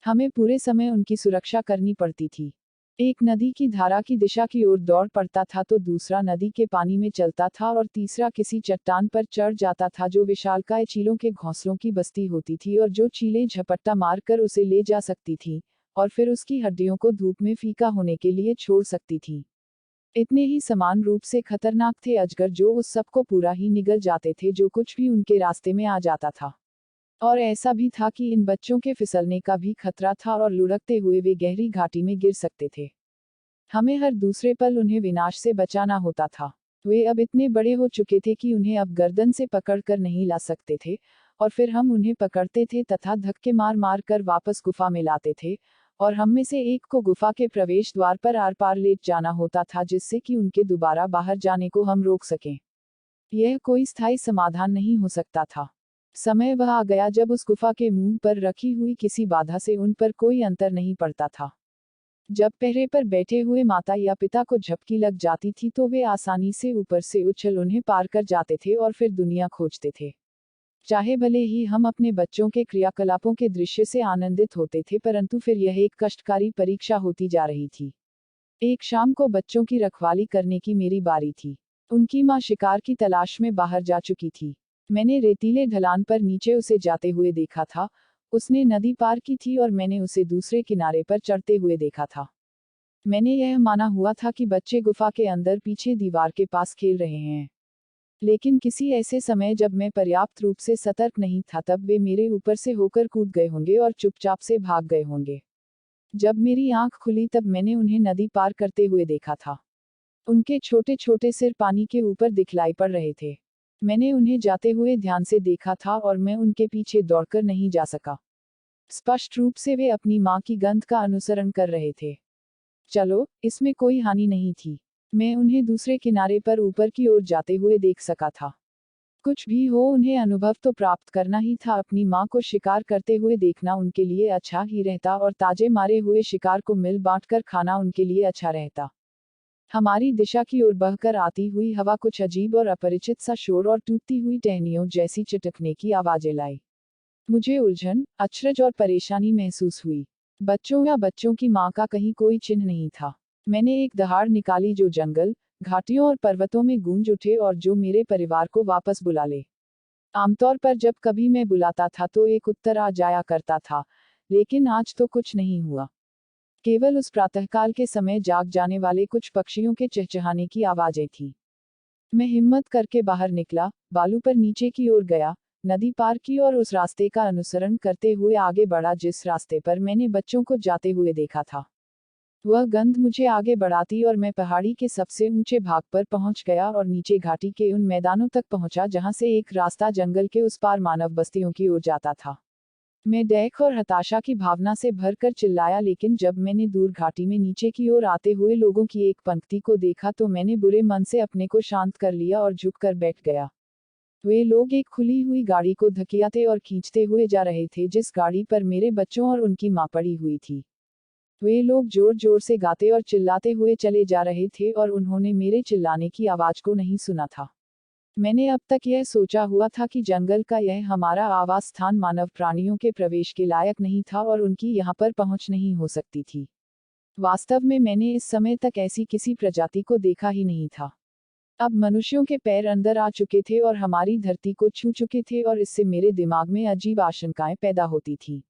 हमें पूरे समय उनकी सुरक्षा करनी पड़ती थी। एक नदी की धारा की दिशा की ओर दौड़ पड़ता था तो दूसरा नदी के पानी में चलता था और तीसरा किसी चट्टान पर चढ़ जाता था जो विशालकाय चीलों के घोंसलों की बस्ती होती थी और जो चीलें झपट्टा मारकर उसे ले जा सकती थी और फिर उसकी हड्डियों को धूप में फीका होने के लिए छोड़ सकती थी। इतने ही समान रूप से खतरनाक थे अजगर जो उस सबको पूरा ही निगल जाते थे जो कुछ भी उनके रास्ते में आ जाता था। और ऐसा भी था कि इन बच्चों के फिसलने का भी खतरा था और लुढ़कते हुए वे गहरी घाटी में गिर सकते थे। हमें हर दूसरे पल उन्हें विनाश से बचाना होता था। वे अब इतने बड़े हो चुके थे कि उन्हें अब गर्दन से पकड़कर नहीं ला सकते थे और फिर हम उन्हें पकड़ते थे तथा धक्के मार मार कर वापस गुफा में लाते थे और हम में से एक को गुफा के प्रवेश द्वार पर आर पार लेट जाना होता था जिससे कि उनके दोबारा बाहर जाने को हम रोक सकें। यह कोई स्थायी समाधान नहीं हो सकता था। समय वह आ गया जब उस गुफा के मुंह पर रखी हुई किसी बाधा से उन पर कोई अंतर नहीं पड़ता था। जब पहरे पर बैठे हुए माता या पिता को झपकी लग जाती थी तो वे आसानी से ऊपर से उछल उन्हें पार कर जाते थे और फिर दुनिया खोजते थे। चाहे भले ही हम अपने बच्चों के क्रियाकलापों के दृश्य से आनंदित होते थे परंतु फिर यह एक कष्टकारी परीक्षा होती जा रही थी। एक शाम को बच्चों की रखवाली करने की मेरी बारी थी। उनकी माँ शिकार की तलाश में बाहर जा चुकी थी। मैंने रेतीले ढलान पर नीचे उसे जाते हुए देखा था। उसने नदी पार की थी और मैंने उसे दूसरे किनारे पर चढ़ते हुए देखा था। मैंने यह माना हुआ था कि बच्चे गुफा के अंदर पीछे दीवार के पास खेल रहे हैं। लेकिन किसी ऐसे समय जब मैं पर्याप्त रूप से सतर्क नहीं था तब वे मेरे ऊपर से होकर कूद गए होंगे और चुपचाप से भाग गए होंगे। जब मेरी आंख खुली तब मैंने उन्हें नदी पार करते हुए देखा था। उनके छोटे छोटे सिर पानी के ऊपर दिखलाई पड़ रहे थे। मैंने उन्हें जाते हुए ध्यान से देखा था और मैं उनके पीछे दौड़कर नहीं जा सका। स्पष्ट रूप से वे अपनी माँ की गंध का अनुसरण कर रहे थे। चलो, इसमें कोई हानि नहीं थी। मैं उन्हें दूसरे किनारे पर ऊपर की ओर जाते हुए देख सका था। कुछ भी हो, उन्हें अनुभव तो प्राप्त करना ही था। अपनी माँ को शिकार करते हुए देखना उनके लिए अच्छा ही रहता और ताजे मारे हुए शिकार को मिल बांटकर खाना उनके लिए अच्छा रहता। हमारी दिशा की ओर बहकर आती हुई हवा कुछ अजीब और अपरिचित सा शोर और टूटती हुई टहनियों जैसी चटकने की आवाजें लाई। मुझे उलझन, अचरज और परेशानी महसूस हुई। बच्चों या बच्चों की माँ का कहीं कोई चिन्ह नहीं था। मैंने एक दहाड़ निकाली जो जंगल, घाटियों और पर्वतों में गूंज उठे और जो मेरे परिवार को वापस बुला ले। आमतौर पर जब कभी मैं बुलाता था तो एक उत्तर आ जाया करता था, लेकिन आज तो कुछ नहीं हुआ। केवल उस प्रातःकाल के समय जाग जाने वाले कुछ पक्षियों के चहचहाने की आवाजें थी। मैं हिम्मत करके बाहर निकला, बालू पर नीचे की ओर गया, नदी पार की और उस रास्ते का अनुसरण करते हुए आगे बढ़ा जिस रास्ते पर मैंने बच्चों को जाते हुए देखा था। वह गंध मुझे आगे बढ़ाती और मैं पहाड़ी के सबसे ऊंचे भाग पर पहुंच गया और नीचे घाटी के उन मैदानों तक पहुंचा जहां से एक रास्ता जंगल के उस पार मानव बस्तियों की ओर जाता था। मैं दैख और हताशा की भावना से भरकर चिल्लाया, लेकिन जब मैंने दूर घाटी में नीचे की ओर आते हुए लोगों की एक पंक्ति को देखा तो मैंने बुरे मन से अपने को शांत कर लिया और झुककर बैठ गया। वे लोग एक खुली हुई गाड़ी को धकियाते और खींचते हुए जा रहे थे जिस गाड़ी पर मेरे बच्चों और उनकी मां पड़ी हुई थी। वे लोग जोर जोर से गाते और चिल्लाते हुए चले जा रहे थे और उन्होंने मेरे चिल्लाने की आवाज को नहीं सुना था। मैंने अब तक यह सोचा हुआ था कि जंगल का यह हमारा आवास स्थान मानव प्राणियों के प्रवेश के लायक नहीं था और उनकी यहाँ पर पहुंच नहीं हो सकती थी। वास्तव में मैंने इस समय तक ऐसी किसी प्रजाति को देखा ही नहीं था। अब मनुष्यों के पैर अंदर आ चुके थे और हमारी धरती को छू चुके थे और इससे मेरे दिमाग में अजीब आशंकाएं पैदा होती थी।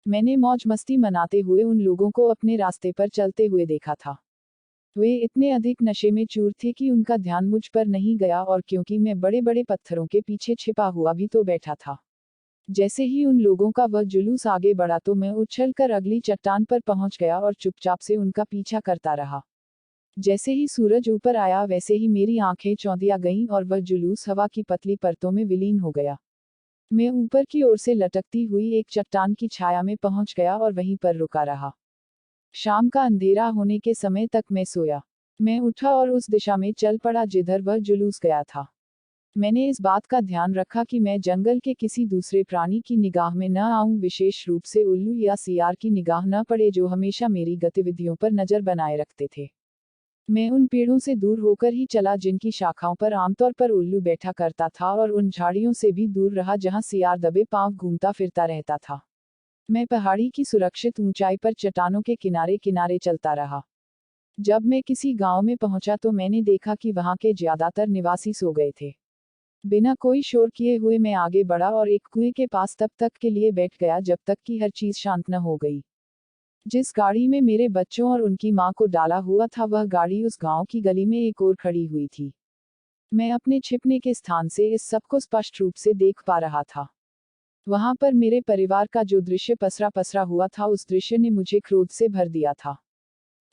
मैंने मौज मस्ती मनाते हुए उन लोगों को अपने रास्ते पर चलते हुए देखा था। वे इतने अधिक नशे में चूर थे कि उनका ध्यान मुझ पर नहीं गया और क्योंकि मैं बड़े बड़े पत्थरों के पीछे छिपा हुआ भी तो बैठा था। जैसे ही उन लोगों का वह जुलूस आगे बढ़ा तो मैं उछलकर अगली चट्टान पर पहुंच गया और चुपचाप से उनका पीछा करता रहा। जैसे ही सूरज ऊपर आया वैसे ही मेरी आंखें चौंधिया गईं और वह जुलूस हवा की पतली परतों में विलीन हो गया। मैं ऊपर की ओर से लटकती हुई एक चट्टान की छाया में पहुंच गया और वहीं पर रुका रहा। शाम का अंधेरा होने के समय तक मैं सोया। मैं उठा और उस दिशा में चल पड़ा जिधर वह जुलूस गया था। मैंने इस बात का ध्यान रखा कि मैं जंगल के किसी दूसरे प्राणी की निगाह में न आऊं, विशेष रूप से उल्लू या सियार की निगाह न पड़े जो हमेशा मेरी गतिविधियों पर नजर बनाए रखते थे। मैं उन पेड़ों से दूर होकर ही चला जिनकी शाखाओं पर आमतौर पर उल्लू बैठा करता था और उन झाड़ियों से भी दूर रहा जहां सियार दबे पांव घूमता फिरता रहता था। मैं पहाड़ी की सुरक्षित ऊंचाई पर चट्टानों के किनारे किनारे चलता रहा। जब मैं किसी गांव में पहुंचा तो मैंने देखा कि वहां के ज्यादातर निवासी सो गए थे। बिना कोई शोर किए हुए मैं आगे बढ़ा और एक कुएं के पास तब तक के लिए बैठ गया जब तक कि हर चीज शांत न हो गई। जिस गाड़ी में मेरे बच्चों और उनकी मां को डाला हुआ था वह गाड़ी उस गांव की गली में एक और खड़ी हुई थी। मैं अपने छिपने के स्थान से इस सब को स्पष्ट रूप से देख पा रहा था। वहां पर मेरे परिवार का जो दृश्य पसरा पसरा हुआ था उस दृश्य ने मुझे क्रोध से भर दिया था।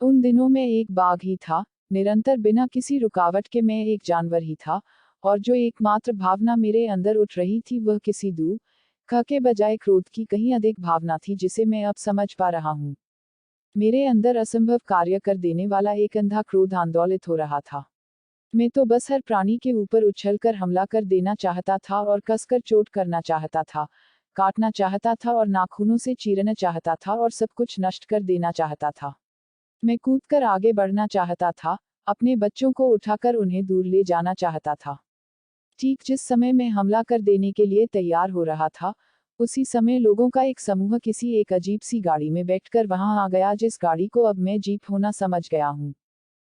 उन दिनों में एक बाघ ही था, निरंतर बिना किसी रुकावट के मैं एक जानवर ही था, और जो एकमात्र भावना मेरे अंदर उठ रही थी वह किसी दुख के बजाय क्रोध की कहीं अधिक भावना थी जिसे मैं अब समझ पा रहा हूँ। मेरे अंदर असंभव कार्य कर देने वाला एक अंधा क्रोध आंदोलित हो रहा था। मैं तो बस हर प्राणी के ऊपर उछलकर हमला कर देना चाहता था और कसकर चोट करना चाहता था, काटना चाहता था और नाखूनों से चीरना चाहता था और सब कुछ नष्ट कर देना चाहता था। मैं कूदकर आगे बढ़ना चाहता था, अपने बच्चों को उठाकर उन्हें दूर ले जाना चाहता था। ठीक जिस समय मैं हमला कर देने के लिए तैयार हो रहा था, उसी समय लोगों का एक समूह किसी एक अजीब सी गाड़ी में बैठकर वहां आ गया जिस गाड़ी को अब मैं जीप होना समझ गया हूँ।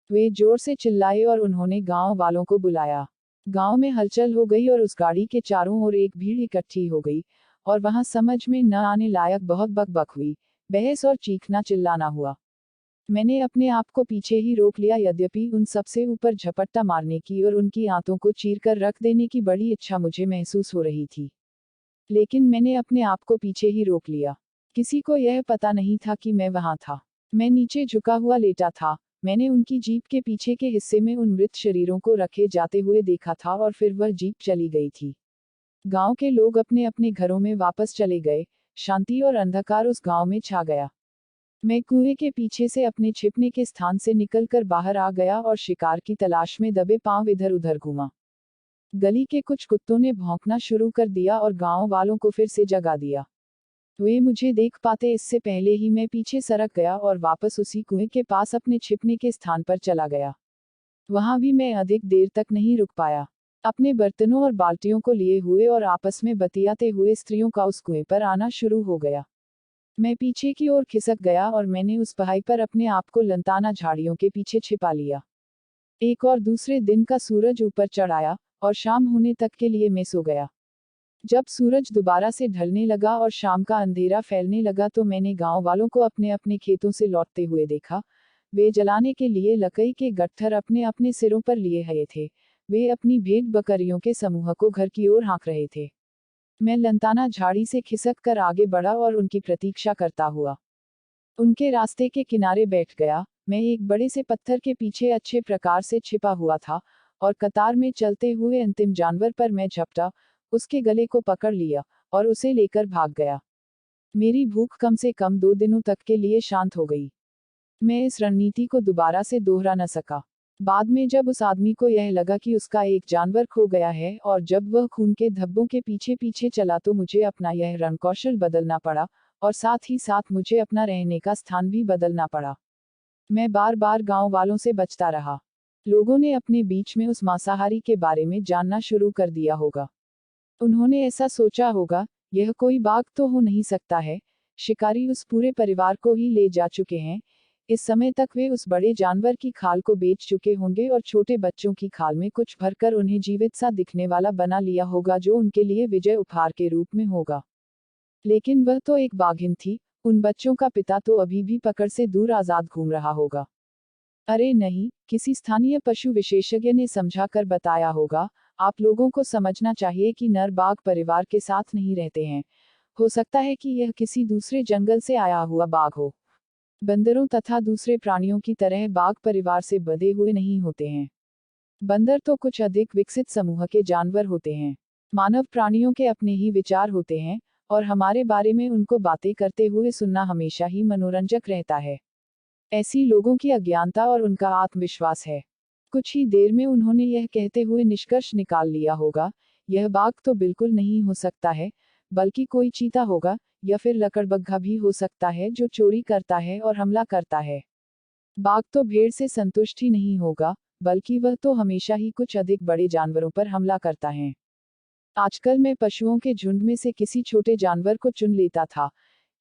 वे जोर से चिल्लाए और उन्होंने गांव वालों को बुलाया। गांव में हलचल हो गई और उस गाड़ी के चारों ओर एक भीड़ इकट्ठी हो गई, और वहां समझ में न आने लायक बहुत बकबक हुई, बहस और चीखना चिल्लाना हुआ। मैंने अपने आप को पीछे ही रोक लिया, यद्यपि उन सबसे ऊपर झपट्टा मारने की और उनकी आंतों को चीरकर रख देने की बड़ी इच्छा मुझे महसूस हो रही थी। लेकिन मैंने अपने आप को पीछे ही रोक लिया। किसी को यह पता नहीं था कि मैं वहां था। मैं नीचे झुका हुआ लेटा था। मैंने उनकी जीप के पीछे के हिस्से में उन मृत शरीरों को रखे जाते हुए देखा था और फिर वह जीप चली गई थी। गांव के लोग अपने अपने घरों में वापस चले गए। शांति और अंधकार उस गांव में छा गया। मैं कुएं के पीछे से अपने छिपने के स्थान से निकलकर बाहर आ गया और शिकार की तलाश में दबे पांव इधर उधर घूमा। गली के कुछ कुत्तों ने भौंकना शुरू कर दिया और गांव वालों को फिर से जगा दिया। वे मुझे देख पाते इससे पहले ही मैं पीछे सरक गया और वापस उसी कुएं के पास अपने छिपने के स्थान पर चला गया। वहां भी मैं अधिक देर तक नहीं रुक पाया। अपने बर्तनों और बाल्टियों को लिए हुए और आपस में बतियाते हुए स्त्रियों का उस कुएं पर आना शुरू हो गया। मैं पीछे की ओर खिसक गया और मैंने उस पहाड़ी पर अपने आप को लंताना झाड़ियों के पीछे छिपा लिया। एक और दूसरे दिन का सूरज ऊपर चढ़ आया और शाम होने तक के लिए मैं सो गया। जब सूरज दोबारा से ढलने लगा और शाम का अंधेरा फैलने लगा तो मैंने गांव वालों को अपने अपने खेतों से लौटते हुए देखा। वे जलाने के लिए लकड़ी के गट्ठर अपने अपने सिरों पर लिए हुए थे। वे अपनी भेड़ बकरियों के समूह को घर की ओर हाँक रहे थे। मैं लंताना झाड़ी से खिसक कर आगे बढ़ा और उनकी प्रतीक्षा करता हुआ उनके रास्ते के किनारे बैठ गया। मैं एक बड़े से पत्थर के पीछे अच्छे प्रकार से छिपा हुआ था और कतार में चलते हुए अंतिम जानवर पर मैं झपटा, उसके गले को पकड़ लिया और उसे लेकर भाग गया। मेरी भूख कम से कम 2 दिनों तक के लिए शांत हो गई। मैं इस रणनीति को दोबारा से दोहरा न सका। बाद में जब उस आदमी को यह लगा कि उसका एक जानवर खो गया है और जब वह खून के धब्बों के पीछे पीछे चला तो मुझे अपना यह रणकौशल बदलना पड़ा और साथ ही साथ मुझे अपना रहने का स्थान भी बदलना पड़ा। मैं बार बार गांव वालों से बचता रहा। लोगों ने अपने बीच में उस मांसाहारी के बारे में जानना शुरू कर दिया होगा। उन्होंने ऐसा सोचा होगा, यह कोई बाघ तो हो नहीं सकता है, शिकारी उस पूरे परिवार को ही ले जा चुके हैं। इस समय तक वे उस बड़े जानवर की खाल को बेच चुके होंगे और छोटे बच्चों की खाल में कुछ भरकर उन्हें जीवित सा दिखने वाला बना लिया होगा जो उनके लिए विजय उपहार के रूप में होगा। लेकिन वह तो एक बाघिन थी, उन बच्चों का पिता तो अभी भी पकड़ से दूर आजाद घूम रहा होगा। अरे नहीं, किसी स्थानीय पशु विशेषज्ञ ने समझा कर बताया होगा। आप लोगों को समझना चाहिए कि नर बाघ परिवार के साथ नहीं रहते हैं। हो सकता है कि यह किसी दूसरे जंगल से आया हुआ बाघ हो। बंदरों तथा दूसरे प्राणियों की तरह बाघ परिवार से बंधे हुए नहीं होते हैं। बंदर तो कुछ अधिक विकसित समूह के जानवर होते हैं। मानव प्राणियों के अपने ही विचार होते हैं और हमारे बारे में उनको बातें करते हुए सुनना हमेशा ही मनोरंजक रहता है। ऐसी लोगों की अज्ञानता और उनका आत्मविश्वास है। कुछ ही देर में उन्होंने यह कहते हुए निष्कर्ष निकाल लिया होगा, यह बाघ तो बिल्कुल नहीं हो सकता है, बल्कि कोई चीता होगा, या फिर लकड़बग्घा भी हो सकता है जो चोरी करता है और हमला करता है। बाघ तो भेड़ से संतुष्ट ही नहीं होगा, बल्कि वह तो हमेशा ही कुछ अधिक बड़े जानवरों पर हमला करता है। आजकल मैं पशुओं के झुंड में से किसी छोटे जानवर को चुन लेता था,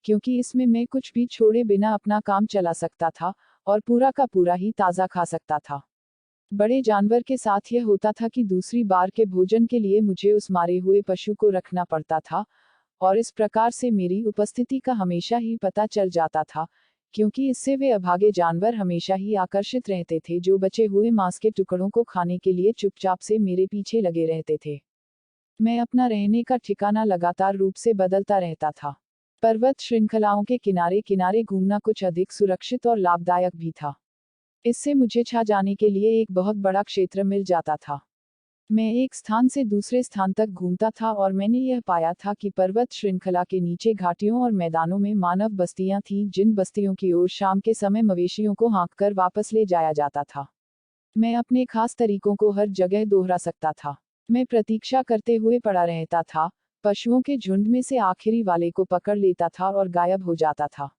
क्योंकि इसमें मैं कुछ भी छोड़े बिना अपना काम चला सकता था और पूरा का पूरा ही ताज़ा खा सकता था। बड़े जानवर के साथ यह होता था कि दूसरी बार के भोजन के लिए मुझे उस मारे हुए पशु को रखना पड़ता था, और इस प्रकार से मेरी उपस्थिति का हमेशा ही पता चल जाता था, क्योंकि इससे वे अभागे जानवर हमेशा ही आकर्षित रहते थे जो बचे हुए मांस के टुकड़ों को खाने के लिए चुपचाप से मेरे पीछे लगे रहते थे। मैं अपना रहने का ठिकाना लगातार रूप से बदलता रहता था। पर्वत श्रृंखलाओं के किनारे किनारे घूमना कुछ अधिक सुरक्षित और लाभदायक भी था। इससे मुझे छा जाने के लिए एक बहुत बड़ा क्षेत्र मिल जाता था। मैं एक स्थान से दूसरे स्थान तक घूमता था और मैंने यह पाया था कि पर्वत श्रृंखला के नीचे घाटियों और मैदानों में मानव बस्तियां थीं, जिन बस्तियों की ओर शाम के समय मवेशियों को हाँककर वापस ले जाया जाता था। मैं अपने खास तरीकों को हर जगह दोहरा सकता था। मैं प्रतीक्षा करते हुए पड़ा रहता था, पशुओं के झुंड में से आखिरी वाले को पकड़ लेता था और गायब हो जाता था।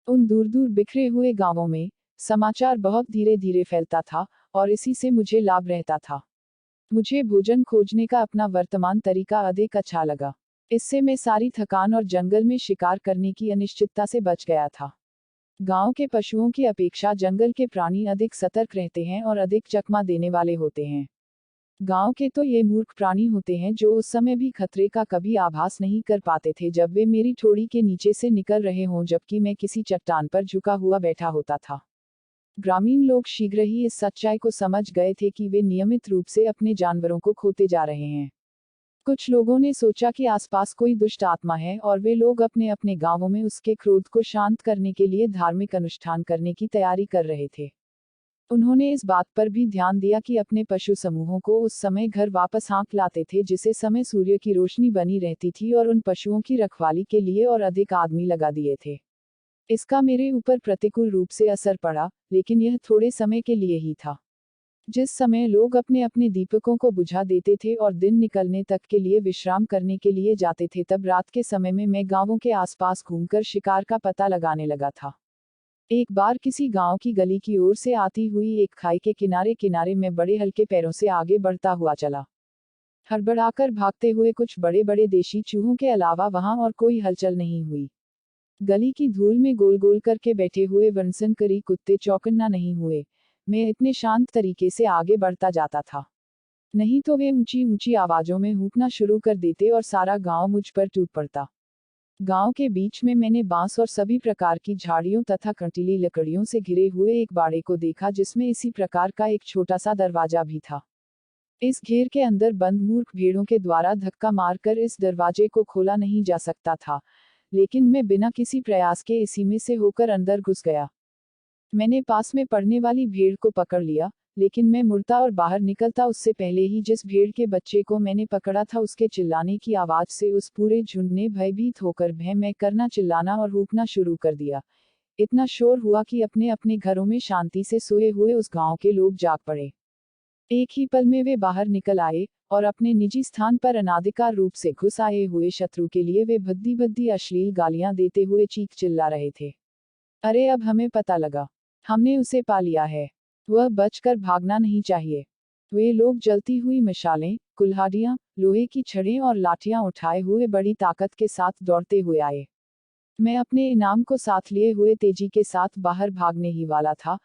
उन दूर दूर बिखरे हुए गांवों में समाचार बहुत धीरे धीरे फैलता था और इसी से मुझे लाभ रहता था। मुझे भोजन खोजने का अपना वर्तमान तरीका अधिक अच्छा लगा। इससे मैं सारी थकान और जंगल में शिकार करने की अनिश्चितता से बच गया था। गांव के पशुओं की अपेक्षा जंगल के प्राणी अधिक सतर्क रहते हैं और अधिक चकमा देने वाले होते हैं। गांव के तो ये मूर्ख प्राणी होते हैं जो उस समय भी खतरे का कभी आभास नहीं कर पाते थे जब वे मेरी ठोड़ी के नीचे से निकल रहे हों जबकि मैं किसी चट्टान पर झुका हुआ बैठा होता था। ग्रामीण लोग शीघ्र ही इस सच्चाई को समझ गए थे कि वे नियमित रूप से अपने जानवरों को खोते जा रहे हैं। कुछ लोगों ने सोचा कि आसपास कोई दुष्ट आत्मा है और वे लोग अपने अपने गांवों में उसके क्रोध को शांत करने के लिए धार्मिक अनुष्ठान करने की तैयारी कर रहे थे। उन्होंने इस बात पर भी ध्यान दिया कि अपने पशु समूहों को उस समय घर वापस हाँक लाते थे जिसे समय सूर्य की रोशनी बनी रहती थी और उन पशुओं की रखवाली के लिए और अधिक आदमी लगा दिए थे। इसका मेरे ऊपर प्रतिकूल रूप से असर पड़ा, लेकिन यह थोड़े समय के लिए ही था। जिस समय लोग अपने अपने दीपकों को बुझा देते थे और दिन निकलने तक के लिए विश्राम करने के लिए जाते थे तब रात के समय में मैं गांवों के आसपास घूमकर शिकार का पता लगाने लगा था। एक बार किसी गांव की गली की ओर से आती हुई एक खाई के किनारे किनारे में बड़े हल्के पैरों से आगे बढ़ता हुआ चला। हड़बड़ाकर भागते हुए कुछ बड़े बड़े देशी चूहों के अलावा वहां और कोई हलचल नहीं हुई। गली की धूल में गोल गोल करके बैठे हुए वनसनकरी कुत्ते चौकन्ना नहीं हुए। मैं इतने शांत तरीके से आगे बढ़ता जाता था, नहीं तो वे ऊंची ऊंची आवाजों में हूंकना शुरू कर देते और सारा गांव मुझ पर टूट पड़ता। गांव के बीच में मैंने बांस और सभी प्रकार की झाड़ियों तथा कंटीली लकड़ियों से घिरे हुए एक बाड़े को देखा जिसमें इसी प्रकार का एक छोटा सा दरवाजा भी था। इस घेर के अंदर बंद मूर्ख भेड़ों के द्वारा धक्का मारकर इस दरवाजे को खोला नहीं जा सकता था, लेकिन मैं बिना किसी प्रयास के इसी में से होकर अंदर घुस गया। मैंने पास में पड़ने वाली भेड़ को पकड़ लिया, लेकिन मैं मुड़ता और बाहर निकलता उससे पहले ही जिस भेड़ के बच्चे को मैंने पकड़ा था उसके चिल्लाने की आवाज से उस पूरे झुंड ने भयभीत होकर भय मैं करना चिल्लाना और हूंकना शुरू कर दिया। इतना शोर हुआ कि अपने अपने घरों में शांति से सोए हुए उस गांव के लोग जाग पड़े। एक ही पल में वे बाहर निकल आए और अपने निजी स्थान पर अनाधिकार रूप से घुस आए हुए शत्रु के लिए वे भद्दी भद्दी अश्लील गालियां देते हुए चीख चिल्ला रहे थे। अरे अब हमें पता लगा, हमने उसे पा लिया है, वह बचकर भागना नहीं चाहिए। वे लोग जलती हुई मशालें, कुल्हाड़ियां, लोहे की छड़ें और लाठियां उठाए हुए बड़ी ताकत के साथ दौड़ते हुए आए। मैं अपने इनाम को साथ लिए हुए तेजी के साथ बाहर भागने ही वाला था,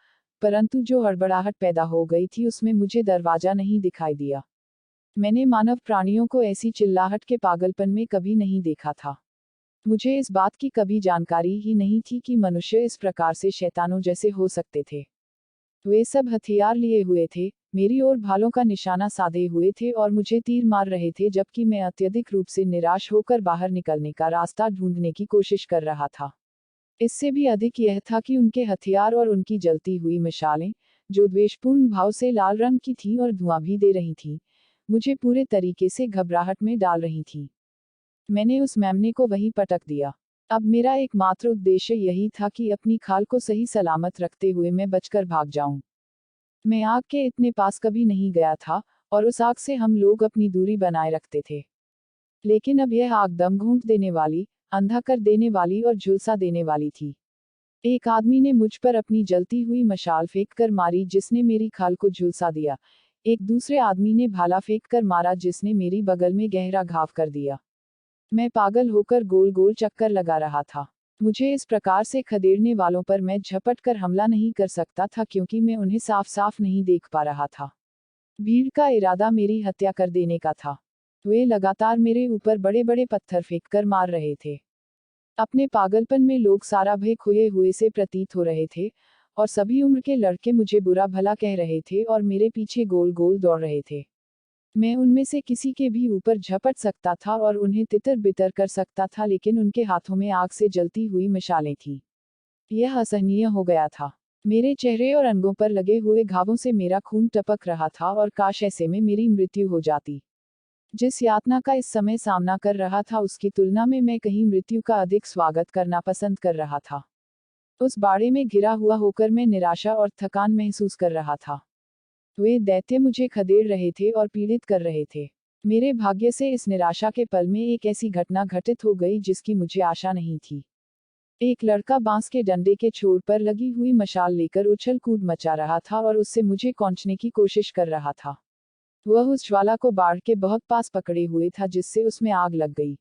परंतु जो हड़बड़ाहट पैदा हो गई थी उसमें मुझे दरवाजा नहीं दिखाई दिया। मैंने मानव प्राणियों को ऐसी चिल्लाहट के पागलपन में कभी नहीं देखा था। मुझे इस बात की कभी जानकारी ही नहीं थी कि मनुष्य इस प्रकार से शैतानों जैसे हो सकते थे। वे सब हथियार लिए हुए थे, मेरी ओर भालों का निशाना साधे हुए थे और मुझे तीर मार रहे थे जबकि मैं अत्यधिक रूप से निराश होकर बाहर निकलने का रास्ता ढूंढने की कोशिश कर रहा था। इससे भी अधिक यह था कि उनके हथियार और उनकी जलती हुई मशालें, जो द्वेषपूर्ण भाव से लाल रंग की थीं और धुआं भी दे रही थीं, मुझे पूरे तरीके से घबराहट में डाल रही थीं। मैंने उस मेमने को वहीं पटक दिया। अब मेरा एकमात्र उद्देश्य यही था कि अपनी खाल को सही सलामत रखते हुए मैं बचकर भाग जाऊं। मैं आग के इतने पास कभी नहीं गया था, और उस आग से हम लोग अपनी दूरी बनाए रखते थे। लेकिन अब यह आग दम घूंट देने वाली, अंधा कर देने वाली और झुलसा देने वाली थी। एक आदमी ने मुझ पर अपनी जलती हुई मशाल फेंक कर मारी जिसने मेरी खाल को झुलसा दिया। एक दूसरे आदमी ने भाला फेंक कर मारा जिसने मेरी बगल में गहरा घाव कर दिया। मैं पागल होकर गोल गोल चक्कर लगा रहा था। मुझे इस प्रकार से खदेड़ने वालों पर मैं झपट कर हमला नहीं कर सकता था क्योंकि मैं उन्हें साफ साफ नहीं देख पा रहा था। भीड़ का इरादा मेरी हत्या कर देने का था। वे लगातार मेरे ऊपर बड़े बड़े पत्थर फेंक कर मार रहे थे। अपने पागलपन में लोग सारा भय खोए हुए से प्रतीत हो रहे थे, और सभी उम्र के लड़के मुझे बुरा भला कह रहे थे और मेरे पीछे गोल गोल दौड़ रहे थे। मैं उनमें से किसी के भी ऊपर झपट सकता था और उन्हें तितर बितर कर सकता था, लेकिन उनके हाथों में आग से जलती हुई मशालें थीं। यह असहनीय हो गया था। मेरे चेहरे और अंगों पर लगे हुए घावों से मेरा खून टपक रहा था और काश ऐसे में मेरी मृत्यु हो जाती। जिस यातना का इस समय सामना कर रहा था उसकी तुलना में मैं कहीं मृत्यु का अधिक स्वागत करना पसंद कर रहा था। उस बाड़े में घिरा हुआ होकर मैं निराशा और थकान महसूस कर रहा था। वे दैत्य मुझे खदेड़ रहे थे और पीड़ित कर रहे थे। मेरे भाग्य से इस निराशा के पल में एक ऐसी घटना घटित हो गई जिसकी मुझे आशा नहीं थी। एक लड़का बांस के डंडे के छोर पर लगी हुई मशाल लेकर उछल कूद मचा रहा था और उससे मुझे खींचने की कोशिश कर रहा था। वह उस ज्वाला को बाढ़ के बहुत पास पकड़े हुए था जिससे उसमें आग लग गई।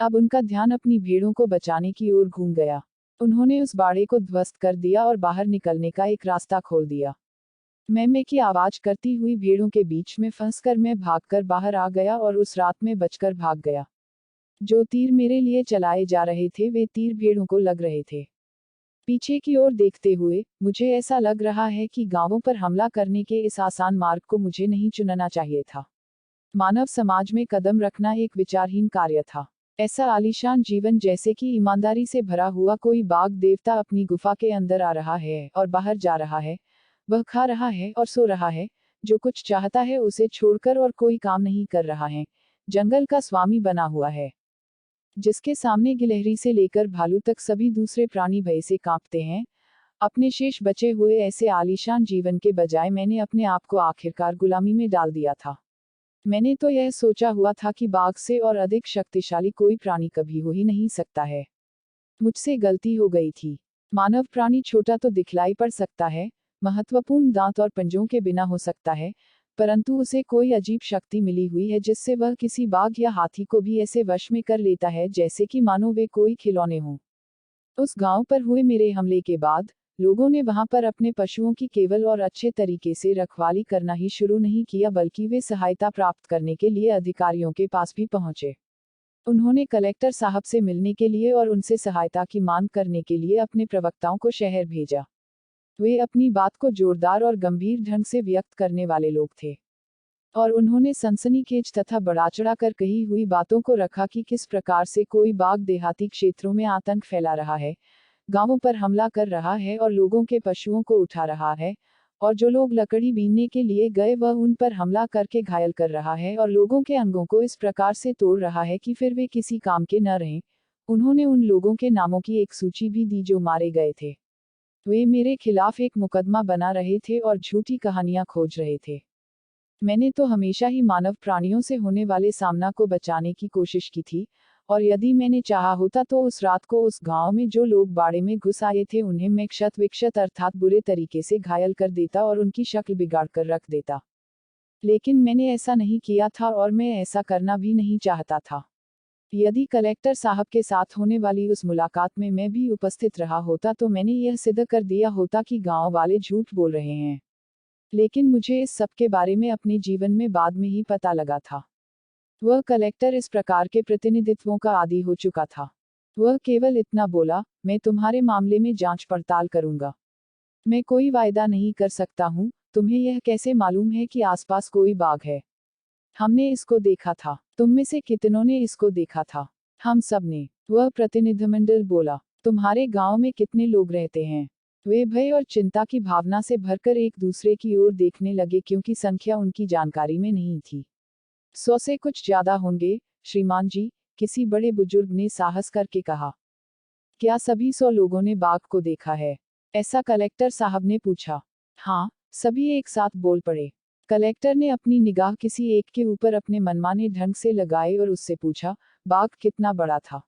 अब उनका ध्यान अपनी भेड़ों को बचाने की ओर घूम गया। उन्होंने उस बाड़े को ध्वस्त कर दिया और बाहर निकलने का एक रास्ता खोल दिया। मैं की आवाज करती हुई भीड़ों के बीच में फंसकर मैं भागकर बाहर आ गया और उस रात में बचकर भाग गया। जो तीर मेरे लिए चलाए जा रहे थे वे तीर भेड़ों को लग रहे थे। पीछे की ओर देखते हुए, मुझे ऐसा लग रहा है कि गांवों पर हमला करने के इस आसान मार्ग को मुझे नहीं चुनना चाहिए था। मानव समाज में कदम रखना एक विचारहीन कार्य था। ऐसा आलीशान जीवन जैसे कि ईमानदारी से भरा हुआ कोई बाघ देवता अपनी गुफा के अंदर आ रहा है और बाहर जा रहा है, वह खा रहा है और सो रहा है, जो कुछ चाहता है उसे छोड़कर और कोई काम नहीं कर रहा है, जंगल का स्वामी बना हुआ है, जिसके सामने गिलहरी से लेकर भालू तक सभी दूसरे प्राणी भय से कांपते हैं। अपने शेष बचे हुए ऐसे आलीशान जीवन के बजाय मैंने अपने आप को आखिरकार गुलामी में डाल दिया था। मैंने तो यह सोचा हुआ था कि बाघ से और अधिक शक्तिशाली कोई प्राणी कभी हो ही नहीं सकता है। मुझसे गलती हो गई थी। मानव प्राणी छोटा तो दिखलाई पड़ सकता है, महत्वपूर्ण दांत और पंजों के बिना हो सकता है, परंतु उसे कोई अजीब शक्ति मिली हुई है जिससे वह किसी बाघ या हाथी को भी ऐसे वश में कर लेता है जैसे कि मानो वे कोई खिलौने हों। उस गांव पर हुए मेरे हमले के बाद लोगों ने वहां पर अपने पशुओं की केवल और अच्छे तरीके से रखवाली करना ही शुरू नहीं किया, बल्कि वे सहायता प्राप्त करने के लिए अधिकारियों के पास भी पहुंचे। उन्होंने कलेक्टर साहब से मिलने के लिए और उनसे सहायता की मांग करने के लिए अपने प्रवक्ताओं को शहर भेजा। वे अपनी बात को जोरदार और गंभीर ढंग से व्यक्त करने वाले लोग थे, और उन्होंने सनसनीखेज तथा बढ़ाचढ़ा कर कही हुई बातों को रखा कि किस प्रकार से कोई बाघ देहाती क्षेत्रों में आतंक फैला रहा है, गांवों पर हमला कर रहा है और लोगों के पशुओं को उठा रहा है, और जो लोग लकड़ी बीनने के लिए गए वह उन पर हमला करके घायल कर रहा है और लोगों के अंगों को इस प्रकार से तोड़ रहा है कि फिर वे किसी काम के न रहें। उन्होंने उन लोगों के नामों की एक सूची भी दी जो मारे गए थे। वे मेरे खिलाफ एक मुकदमा बना रहे थे और झूठी कहानियां खोज रहे थे। मैंने तो हमेशा ही मानव प्राणियों से होने वाले सामना को बचाने की कोशिश की थी, और यदि मैंने चाहा होता तो उस रात को उस गांव में जो लोग बाड़े में घुस आए थे उन्हें मैं क्षत विक्षत अर्थात बुरे तरीके से घायल कर देता और उनकी शक्ल बिगाड़ कर रख देता। लेकिन मैंने ऐसा नहीं किया था और मैं ऐसा करना भी नहीं चाहता था। यदि कलेक्टर साहब के साथ होने वाली उस मुलाकात में मैं भी उपस्थित रहा होता तो मैंने यह सिद्ध कर दिया होता कि गांव वाले झूठ बोल रहे हैं। लेकिन मुझे इस सब के बारे में अपने जीवन में बाद में ही पता लगा था। वह कलेक्टर इस प्रकार के प्रतिनिधित्वों का आदी हो चुका था। वह केवल इतना बोला, मैं तुम्हारे मामले में जांच पड़ताल करूंगा। मैं कोई वायदा नहीं कर सकता हूं, तुम्हें यह कैसे मालूम है कि आसपास कोई बाघ है? हमने इसको देखा था। तुम में से कितनों ने इसको देखा था? हम सब ने। वह प्रतिनिधिमंडल बोला। तुम्हारे गांव में कितने लोग रहते हैं? वे भय और चिंता की भावना से भरकर एक दूसरे की ओर देखने लगे क्योंकि संख्या उनकी जानकारी में नहीं थी। 100 से कुछ ज्यादा होंगे, श्रीमान जी, किसी बड़े बुजुर्ग ने साहस करके कहा। क्या सभी 100 लोगों ने बाघ को देखा है? ऐसा कलेक्टर साहब ने पूछा। हाँ, सभी एक साथ बोल पड़े। कलेक्टर ने अपनी निगाह किसी एक के ऊपर अपने मनमाने ढंग से लगाई और उससे पूछा, बाघ कितना बड़ा था?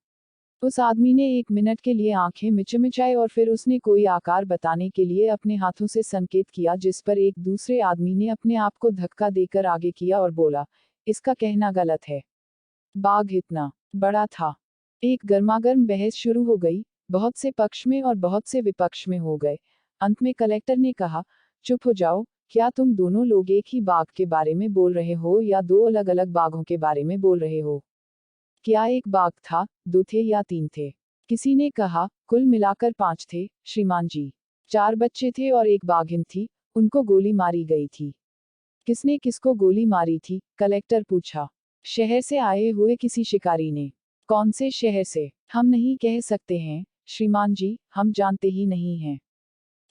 उस आदमी ने 1 मिनट के लिए आंखें मिचमिचाई और फिर उसने कोई आकार बताने के लिए अपने हाथों से संकेत किया, जिस पर एक दूसरे आदमी ने अपने आप को धक्का देकर आगे किया और बोला, इसका कहना गलत है। बाघ इतना बड़ा था। एक गर्मागर्म बहस शुरू हो गई, बहुत से पक्ष में और बहुत से विपक्ष में हो गए। अंत में कलेक्टर ने कहा, चुप हो जाओ, क्या तुम दोनों लोग एक ही बाघ के बारे में बोल रहे हो या दो अलग अलग बाघों के बारे में बोल रहे हो? क्या एक बाघ था, 2 थे या 3 थे? किसी ने कहा, कुल मिलाकर 5 थे, श्रीमान जी। 4 बच्चे थे और एक बाघिन थी, उनको गोली मारी गई थी। किसने किसको गोली मारी थी? कलेक्टर पूछा। शहर से आए हुए किसी शिकारी ने। कौन से शहर से? हम नहीं कह सकते हैं, श्रीमान जी, हम जानते ही नहीं हैं।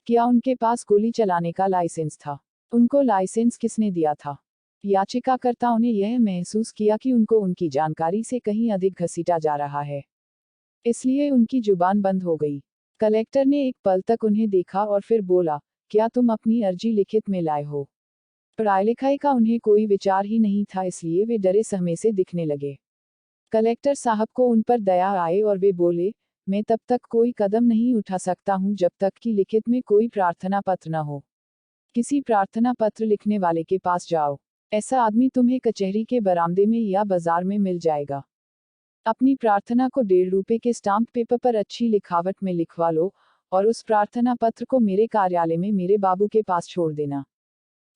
क्या उनके पास गोली चलाने का लाइसेंस था? उनको लाइसेंस किसने दिया था? याचिकाकर्ताओं ने यह महसूस किया कि उनको उनकी जानकारी से कहीं अधिक घसीटा जा रहा है, इसलिए उनकी जुबान बंद हो गई। कलेक्टर ने एक पल तक उन्हें देखा और फिर बोला, क्या तुम अपनी अर्जी लिखित में लाए हो? पढ़ाई लिखाई का उन्हें कोई विचार ही नहीं था, इसलिए वे डरे सहमे से दिखने लगे। कलेक्टर साहब को उन पर दया आए और वे बोले, मैं तब तक कोई कदम नहीं उठा सकता हूं जब तक कि लिखित में कोई प्रार्थना पत्र न हो। किसी प्रार्थना पत्र लिखने वाले के पास जाओ। ऐसा आदमी तुम्हें कचहरी के बरामदे में या बाजार में मिल जाएगा। अपनी प्रार्थना को ₹1.5 के स्टाम्प पेपर पर अच्छी लिखावट में लिखवा लो और उस प्रार्थना पत्र को मेरे कार्यालय में मेरे बाबू के पास छोड़ देना।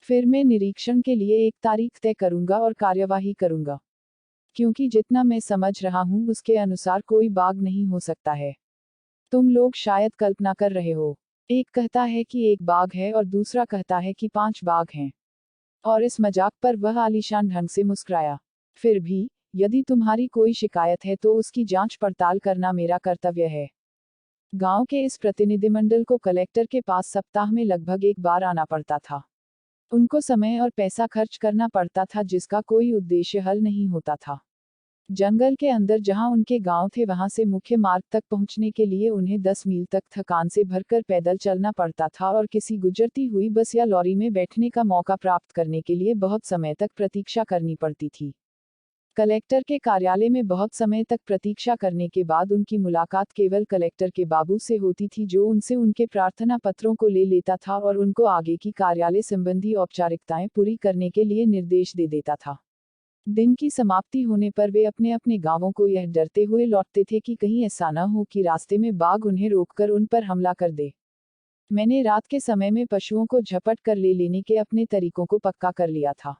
फिर मैं निरीक्षण के लिए एक तारीख तय करूंगा और कार्यवाही करूंगा। क्योंकि जितना मैं समझ रहा हूं उसके अनुसार कोई बाघ नहीं हो सकता है। तुम लोग शायद कल्पना कर रहे हो, एक कहता है कि एक बाघ है और दूसरा कहता है कि 5 बाघ हैं। और इस मजाक पर वह आलीशान ढंग से मुस्कुराया। फिर भी, यदि तुम्हारी कोई शिकायत है तो उसकी जांच पड़ताल करना मेरा कर्तव्य है। गांव के इस प्रतिनिधिमंडल को कलेक्टर के पास सप्ताह में लगभग एक बार आना पड़ता था। उनको समय और पैसा खर्च करना पड़ता था जिसका कोई उद्देश्य हल नहीं होता था। जंगल के अंदर जहां उनके गांव थे वहां से मुख्य मार्ग तक पहुंचने के लिए उन्हें 10 मील तक थकान से भरकर पैदल चलना पड़ता था और किसी गुजरती हुई बस या लॉरी में बैठने का मौका प्राप्त करने के लिए बहुत समय तक प्रतीक्षा करनी पड़ती थी। कलेक्टर के कार्यालय में बहुत समय तक प्रतीक्षा करने के बाद उनकी मुलाकात केवल कलेक्टर के बाबू से होती थी, जो उनसे उनके प्रार्थना पत्रों को ले लेता था और उनको आगे की कार्यालय संबंधी औपचारिकताएं पूरी करने के लिए निर्देश दे देता था। दिन की समाप्ति होने पर वे अपने अपने गांवों को यह डरते हुए लौटते थे कि कहीं ऐसा न हो कि रास्ते में बाघ उन्हें रोककर उन पर हमला कर दे। मैंने रात के समय में पशुओं को झपट कर ले लेने के अपने तरीकों को पक्का कर लिया था।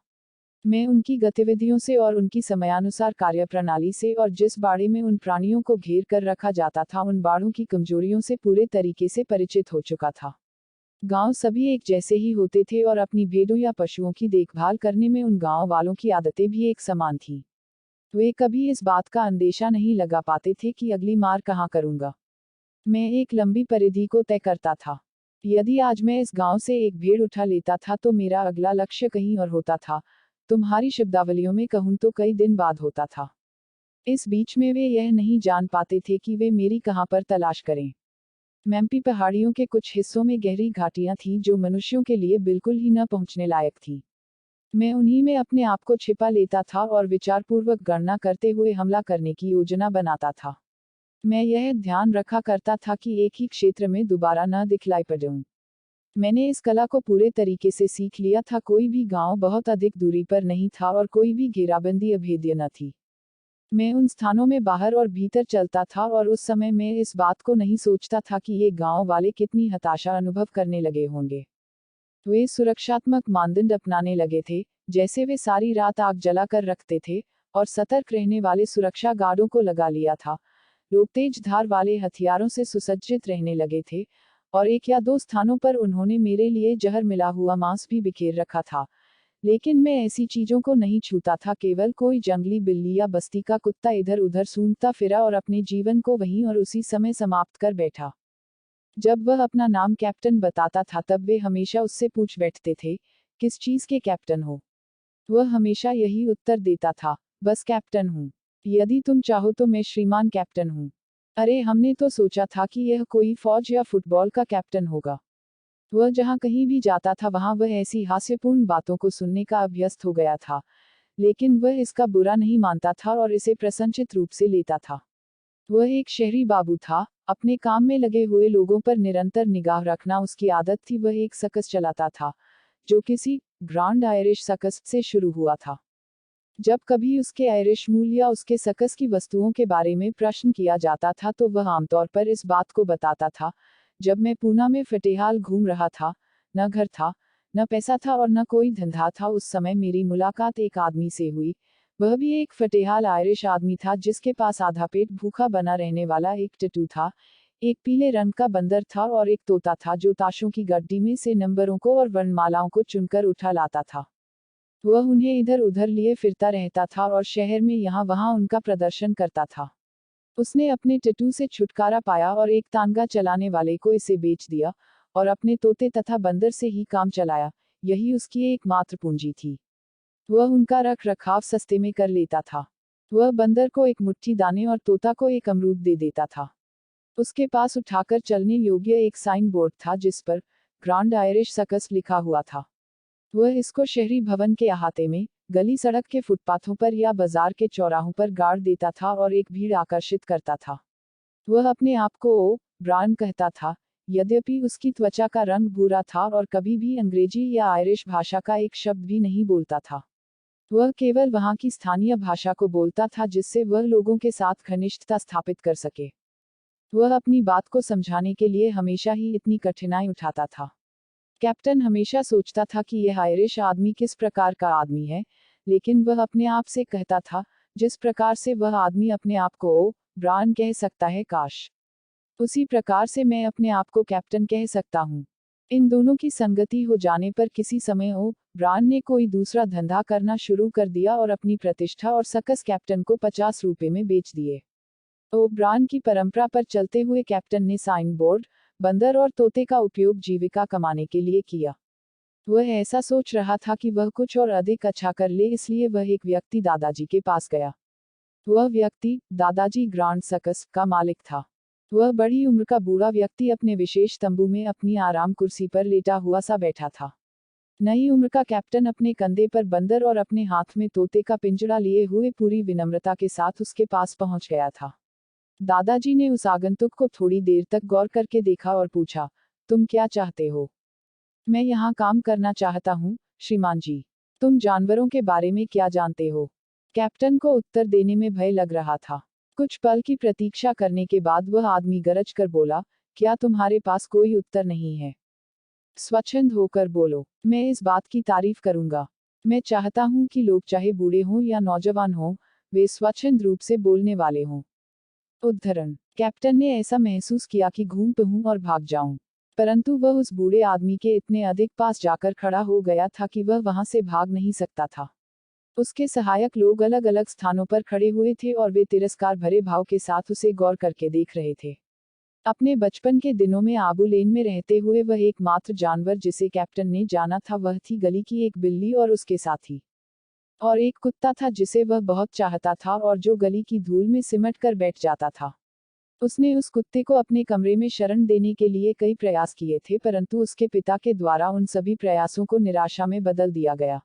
मैं उनकी गतिविधियों से और उनकी समयानुसार कार्यप्रणाली से और जिस बाड़े में उन प्राणियों को घेर कर रखा जाता था उन बाड़ों की कमजोरियों से पूरे तरीके से परिचित हो चुका था। गांव सभी एक जैसे ही होते थे और अपनी भेड़ों या पशुओं की देखभाल करने में उन गांव वालों की आदतें भी एक समान थी। वे कभी इस बात का अंदेशा नहीं लगा पाते थे कि अगली मार कहाँ करूंगा। मैं एक लंबी परिधि को तय करता था। यदि आज मैं इस गांव से एक भेड़ उठा लेता था तो मेरा अगला लक्ष्य कहीं और होता था। तुम्हारी शब्दावलियों में कहूं तो कई दिन बाद होता था। इस बीच में वे यह नहीं जान पाते थे कि वे मेरी कहां पर तलाश करें। मैम्पी पहाड़ियों के कुछ हिस्सों में गहरी घाटियां थीं जो मनुष्यों के लिए बिल्कुल ही न पहुंचने लायक थी। मैं उन्हीं में अपने आप को छिपा लेता था और विचारपूर्वक गणना करते हुए हमला करने की योजना बनाता था। मैं यह ध्यान रखा करता था कि एक ही क्षेत्र में दोबारा न दिखलाई पड़ूं। मैंने इस कला को पूरे तरीके से सीख लिया था। कोई भी गांव बहुत अधिक दूरी पर नहीं था और कोई भी घेराबंदी अभेद्य न थी। मैं उन स्थानों में बाहर और भीतर चलता था और उस समय मैं इस बात को नहीं सोचता था कि ये गांव वाले कितनी हताशा अनुभव करने लगे होंगे। वे सुरक्षात्मक मानदंड अपनाने लगे थे, जैसे वे सारी रात आग जलाकर रखते थे और सतर्क रहने वाले सुरक्षा गार्डों को लगा लिया था। लोग तेज धार वाले हथियारों से सुसज्जित रहने लगे थे और 1 या 2 स्थानों पर उन्होंने मेरे लिए जहर मिला हुआ मांस भी बिखेर रखा था। लेकिन मैं ऐसी चीजों को नहीं छूता था। केवल कोई जंगली बिल्ली या बस्ती का कुत्ता इधर उधर सूंघता फिरा और अपने जीवन को वहीं और उसी समय समाप्त कर बैठा। जब वह अपना नाम कैप्टन बताता था तब वे हमेशा उससे पूछ बैठते थे, किस चीज के कैप्टन हो? वह हमेशा यही उत्तर देता था, बस कैप्टन हूँ। यदि तुम चाहो तो मैं श्रीमान कैप्टन हूँ। अरे हमने तो सोचा था कि यह कोई फौज या फुटबॉल का कैप्टन होगा। वह जहाँ कहीं भी जाता था वहां वह ऐसी हास्यपूर्ण बातों को सुनने का अभ्यस्त हो गया था, लेकिन वह इसका बुरा नहीं मानता था और इसे प्रसन्नचित रूप से लेता था। वह एक शहरी बाबू था, अपने काम में लगे हुए लोगों पर निरंतर निगाह रखना उसकी आदत थी। वह एक सर्कस चलाता था, जो किसी ग्रांड आयरिश सर्कस से शुरू हुआ था। जब कभी उसके आयरिश मूल या उसके सर्कस की वस्तुओं के बारे में प्रश्न किया जाता था तो वह आमतौर पर इस बात को बताता था, जब मैं पूना में फटेहाल घूम रहा था, न घर था, न पैसा था और न कोई धंधा था, उस समय मेरी मुलाकात एक आदमी से हुई। वह भी एक फटेहाल आयरिश आदमी था जिसके पास आधा पेट भूखा बना रहने वाला एक टैटू था, एक पीले रंग का बंदर था और एक तोता था जो ताशों की गड्डी में से नंबरों को और वर्णमालाओं को चुनकर उठा लाता था। वह उन्हें इधर उधर लिए फिरता रहता था और शहर में यहाँ वहाँ उनका प्रदर्शन करता था। उसने अपने टैटू से छुटकारा पाया और एक तांगा चलाने वाले को इसे बेच दिया और अपने तोते तथा बंदर से ही काम चलाया। यही उसकी एकमात्र पूंजी थी। वह उनका रख रखाव सस्ते में कर लेता था। वह बंदर को एक मुट्ठी दाने और तोता को एक अमरूद दे देता था। उसके पास उठाकर चलने योग्य एक साइन बोर्ड था जिस पर ग्रांड आयरिश सर्कस लिखा हुआ था। वह इसको शहरी भवन के अहाते में, गली सड़क के फुटपाथों पर या बाजार के चौराहों पर गाड़ देता था और एक भीड़ आकर्षित करता था। वह अपने आप को ओ ब्रायन कहता था, यद्यपि उसकी त्वचा का रंग भूरा था और कभी भी अंग्रेजी या आयरिश भाषा का एक शब्द भी नहीं बोलता था। वह केवल वहां की स्थानीय भाषा को बोलता था जिससे वह लोगों के साथ घनिष्ठता स्थापित कर सके। वह अपनी बात को समझाने के लिए हमेशा ही इतनी कठिनाई उठाता था। कैप्टन हमेशा सोचता था कि यह आयरिश आदमी किस प्रकार का आदमी है, लेकिन वह अपने आप से कहता था, जिस प्रकार से वह आदमी अपने आप को ओ ब्रायन कह सकता है, काश उसी प्रकार से मैं अपने आप को कैप्टन कह सकता हूँ। इन दोनों की संगति हो जाने पर किसी समय ओ ब्रायन ने कोई दूसरा धंधा करना शुरू कर दिया और अपनी प्रतिष्ठा और सकस कैप्टन को 50 रुपए में बेच दिए। ओ ब्रायन की परंपरा पर चलते हुए कैप्टन ने साइन बोर्ड, बंदर और तोते का उपयोग जीविका कमाने के लिए किया। वह ऐसा सोच रहा था कि वह कुछ और अधिक अच्छा कर ले, इसलिए वह एक व्यक्ति दादाजी के पास गया। वह व्यक्ति दादाजी ग्रांड सकस का मालिक था। वह बड़ी उम्र का बूढ़ा व्यक्ति अपने विशेष तंबू में अपनी आराम कुर्सी पर लेटा हुआ सा बैठा था। नई उम्र का कैप्टन अपने कंधे पर बंदर और अपने हाथ में तोते का पिंजड़ा लिए हुए पूरी विनम्रता के साथ उसके पास पहुंच गया था। दादाजी ने उस आगंतुक को थोड़ी देर तक गौर करके देखा और पूछा, तुम क्या चाहते हो? मैं यहाँ काम करना चाहता हूँ, श्रीमान जी। तुम जानवरों के बारे में क्या जानते हो? कैप्टन को उत्तर देने में भय लग रहा था। कुछ पल की प्रतीक्षा करने के बाद वह आदमी गरज कर बोला, क्या तुम्हारे पास कोई उत्तर नहीं है? स्वच्छंद होकर बोलो, मैं इस बात की तारीफ करूंगा। मैं चाहता हूं कि लोग चाहे बूढ़े हों या नौजवान हों, वे स्वच्छंद रूप से बोलने वाले हों। उद्धरण, कैप्टन ने ऐसा महसूस किया कि घूम पहूं और भाग जाऊं, परंतु वह उस बूढ़े आदमी के इतने अधिक पास जाकर खड़ा हो गया था कि वह वहां से भाग नहीं सकता था। उसके सहायक लोग अलग अलग स्थानों पर खड़े हुए थे और वे तिरस्कार भरे भाव के साथ उसे गौर करके देख रहे थे। अपने बचपन के दिनों में आबू लेन में रहते हुए वह एकमात्र जानवर जिसे कैप्टन ने जाना था वह थी गली की एक बिल्ली और उसके साथी। और एक कुत्ता था जिसे वह बहुत चाहता था और जो गली की धूल में सिमट कर बैठ जाता था। उसने उस कुत्ते को अपने कमरे में शरण देने के लिए कई प्रयास किए थे, परंतु उसके पिता के द्वारा उन सभी प्रयासों को निराशा में बदल दिया गया।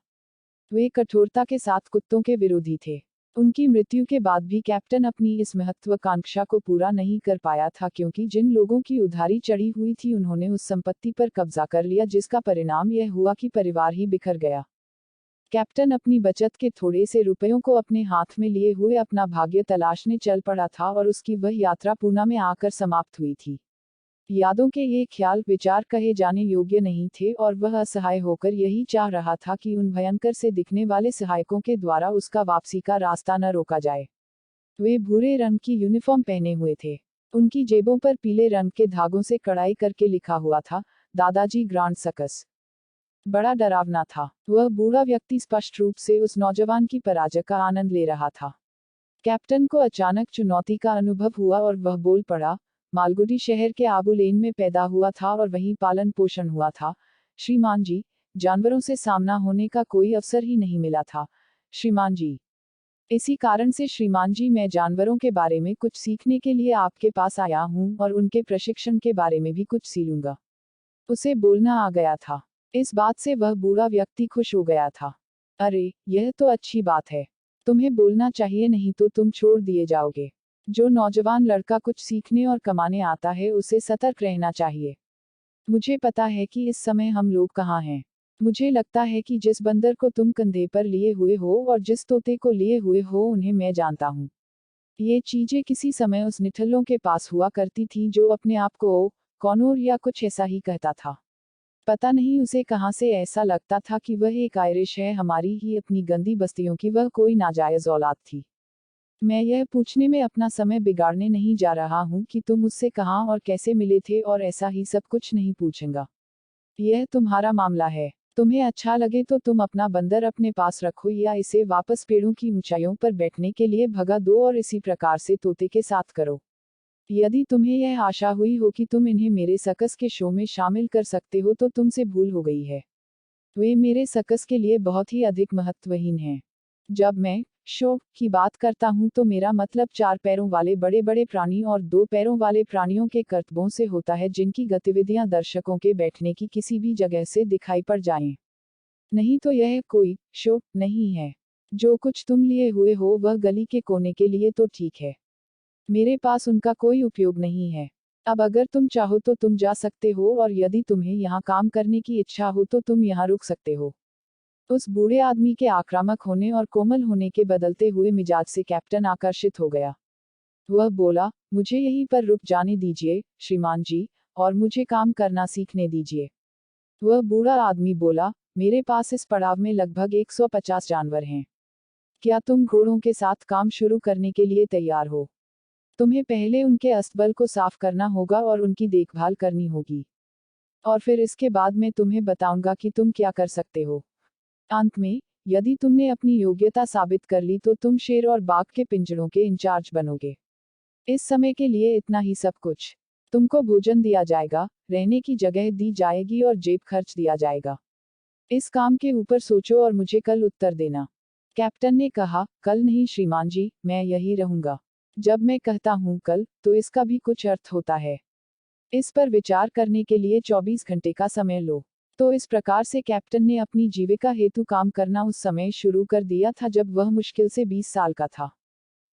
वे कठोरता के साथ कुत्तों के विरोधी थे। उनकी मृत्यु के बाद भी कैप्टन अपनी इस महत्वाकांक्षा को पूरा नहीं कर पाया था, क्योंकि जिन लोगों की उधारी चढ़ी हुई थी उन्होंने उस संपत्ति पर कब्जा कर लिया, जिसका परिणाम यह हुआ कि परिवार ही बिखर गया। कैप्टन अपनी बचत के थोड़े से रुपयों को अपने हाथ में लिए हुए अपना भाग्य तलाशने चल पड़ा था और उसकी वह यात्रा पूना में आकर समाप्त हुई थी। यादों के ये ख्याल विचार कहे जाने योग्य नहीं थे और वह असहाय होकर यही चाह रहा था कि उन भयंकर से दिखने वाले सहायकों के द्वारा उसका वापसी का रास्ता न रोका जाए। वे भूरे रंग की यूनिफॉर्म पहने हुए थे। उनकी जेबों पर पीले रंग के धागों से कढ़ाई करके लिखा हुआ था, दादाजी ग्रांड सकस। बड़ा डरावना था। वह बूढ़ा व्यक्ति स्पष्ट रूप से उस नौजवान की पराजय का आनंद ले रहा था। कैप्टन को अचानक चुनौती का अनुभव हुआ और वह बोल पड़ा, मालगुडी शहर के आबू लेन में पैदा हुआ था और वहीं पालन पोषण हुआ था, श्रीमान जी। जानवरों से सामना होने का कोई अवसर ही नहीं मिला था, श्रीमान जी। इसी कारण से श्रीमान जी मैं जानवरों के बारे में कुछ सीखने के लिए आपके पास आया हूँ और उनके प्रशिक्षण के बारे में भी कुछ सीखूंगा। उसे बोलना आ गया था। इस बात से वह बूढ़ा व्यक्ति खुश हो गया था। अरे, यह तो अच्छी बात है। तुम्हें बोलना चाहिए, नहीं तो तुम छोड़ दिए जाओगे। जो नौजवान लड़का कुछ सीखने और कमाने आता है उसे सतर्क रहना चाहिए। मुझे पता है कि इस समय हम लोग कहाँ हैं। मुझे लगता है कि जिस बंदर को तुम कंधे पर लिए हुए हो और जिस तोते को लिए हुए हो उन्हें मैं जानता हूँ। ये चीजें किसी समय उस निठल्लों के पास हुआ करती थी जो अपने आप को ओ कॉनोर या कुछ ऐसा ही कहता था। पता नहीं उसे कहाँ से ऐसा लगता था कि वह एक आयरिश है, हमारी ही अपनी गंदी बस्तियों की वह कोई नाजायज औलाद थी। मैं यह पूछने में अपना समय बिगाड़ने नहीं जा रहा हूँ कि तुम उससे कहाँ और कैसे मिले थे और ऐसा ही सब कुछ नहीं पूछूंगा। यह तुम्हारा मामला है। तुम्हें अच्छा लगे तो तुम अपना बंदर अपने पास रखो या इसे वापस पेड़ों की ऊंचाइयों पर बैठने के लिए भगा दो और इसी प्रकार से तोते के साथ करो। यदि तुम्हें यह आशा हुई हो कि तुम इन्हें मेरे सर्कस के शो में शामिल कर सकते हो तो तुमसे भूल हो गई है। वे मेरे सर्कस के लिए बहुत ही अधिक महत्वहीन हैं। जब मैं शो की बात करता हूँ तो मेरा मतलब 4 पैरों वाले बड़े बड़े प्राणी और 2 पैरों वाले प्राणियों के करतबों से होता है, जिनकी गतिविधियां दर्शकों के बैठने की किसी भी जगह से दिखाई पड़ जाएं। नहीं तो यह कोई शो नहीं है। जो कुछ तुम लिए हुए हो वह गली के कोने के लिए तो ठीक है। मेरे पास उनका कोई उपयोग नहीं है। अब अगर तुम चाहो तो तुम जा सकते हो और यदि तुम्हें यहाँ काम करने की इच्छा हो तो तुम यहाँ रुक सकते हो। उस बूढ़े आदमी के आक्रामक होने और कोमल होने के बदलते हुए मिजाज से कैप्टन आकर्षित हो गया। वह बोला, मुझे यहीं पर रुक जाने दीजिए, श्रीमान जी, और मुझे काम करना सीखने दीजिए। वह बूढ़ा आदमी बोला, मेरे पास इस पड़ाव में लगभग 150 जानवर हैं। क्या तुम घोड़ों के साथ काम शुरू करने के लिए तैयार हो? तुम्हें पहले उनके अस्तबल को साफ करना होगा और उनकी देखभाल करनी होगी। और फिर इसके बाद मैं तुम्हें बताऊंगा कि तुम क्या कर सकते हो। अंत में, यदि तुमने अपनी योग्यता साबित कर ली तो तुम शेर और बाघ के पिंजरों के इंचार्ज बनोगे। इस समय के लिए इतना ही सब कुछ। तुमको भोजन दिया जाएगा, रहने की जगह दी जाएगी और जेब खर्च दिया जाएगा। इस काम के ऊपर सोचो और मुझे कल उत्तर देना। कैप्टन ने कहा, कल नहीं श्रीमान जी, मैं यही रहूंगा। जब मैं कहता हूं कल, तो इसका भी कुछ अर्थ होता है। इस पर विचार करने के लिए 24 घंटे का समय लो। तो इस प्रकार से कैप्टन ने अपनी जीविका हेतु काम करना उस समय शुरू कर दिया था जब वह मुश्किल से 20 साल का था।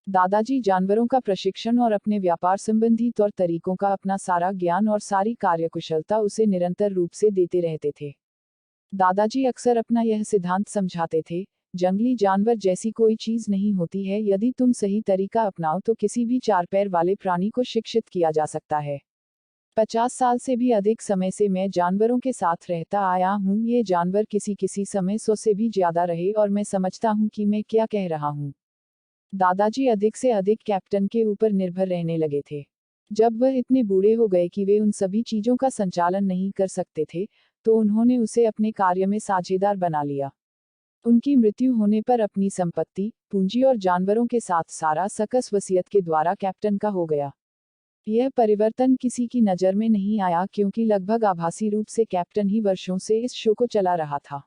दादाजी जानवरों का प्रशिक्षण और अपने व्यापार संबंधी तौर तरीकों का अपना सारा ज्ञान और सारी कार्यकुशलता उसे निरंतर रूप से देते रहते थे। दादाजी अक्सर अपना यह सिद्धांत समझाते थे, जंगली जानवर जैसी कोई चीज नहीं होती है। यदि तुम सही तरीका अपनाओ तो किसी भी चार पैर वाले प्राणी को शिक्षित किया जा सकता है। 50 साल से भी अधिक समय से मैं जानवरों के साथ रहता आया हूँ। ये जानवर किसी समय 100 से भी ज्यादा रहे और मैं समझता हूँ कि मैं क्या कह रहा हूँ। दादाजी अधिक से अधिक कैप्टन के ऊपर निर्भर रहने लगे थे। जब वह इतने बूढ़े हो गए कि वे उन सभी चीजों का संचालन नहीं कर सकते थे, तो उन्होंने उसे अपने कार्य में साझेदार बना लिया। उनकी मृत्यु होने पर अपनी संपत्ति, पूंजी और जानवरों के साथ सारा सकस वसीयत के द्वारा कैप्टन का हो गया। यह परिवर्तन किसी की नजर में नहीं आया क्योंकि लगभग आभासी रूप से कैप्टन ही वर्षों से इस शो को चला रहा था।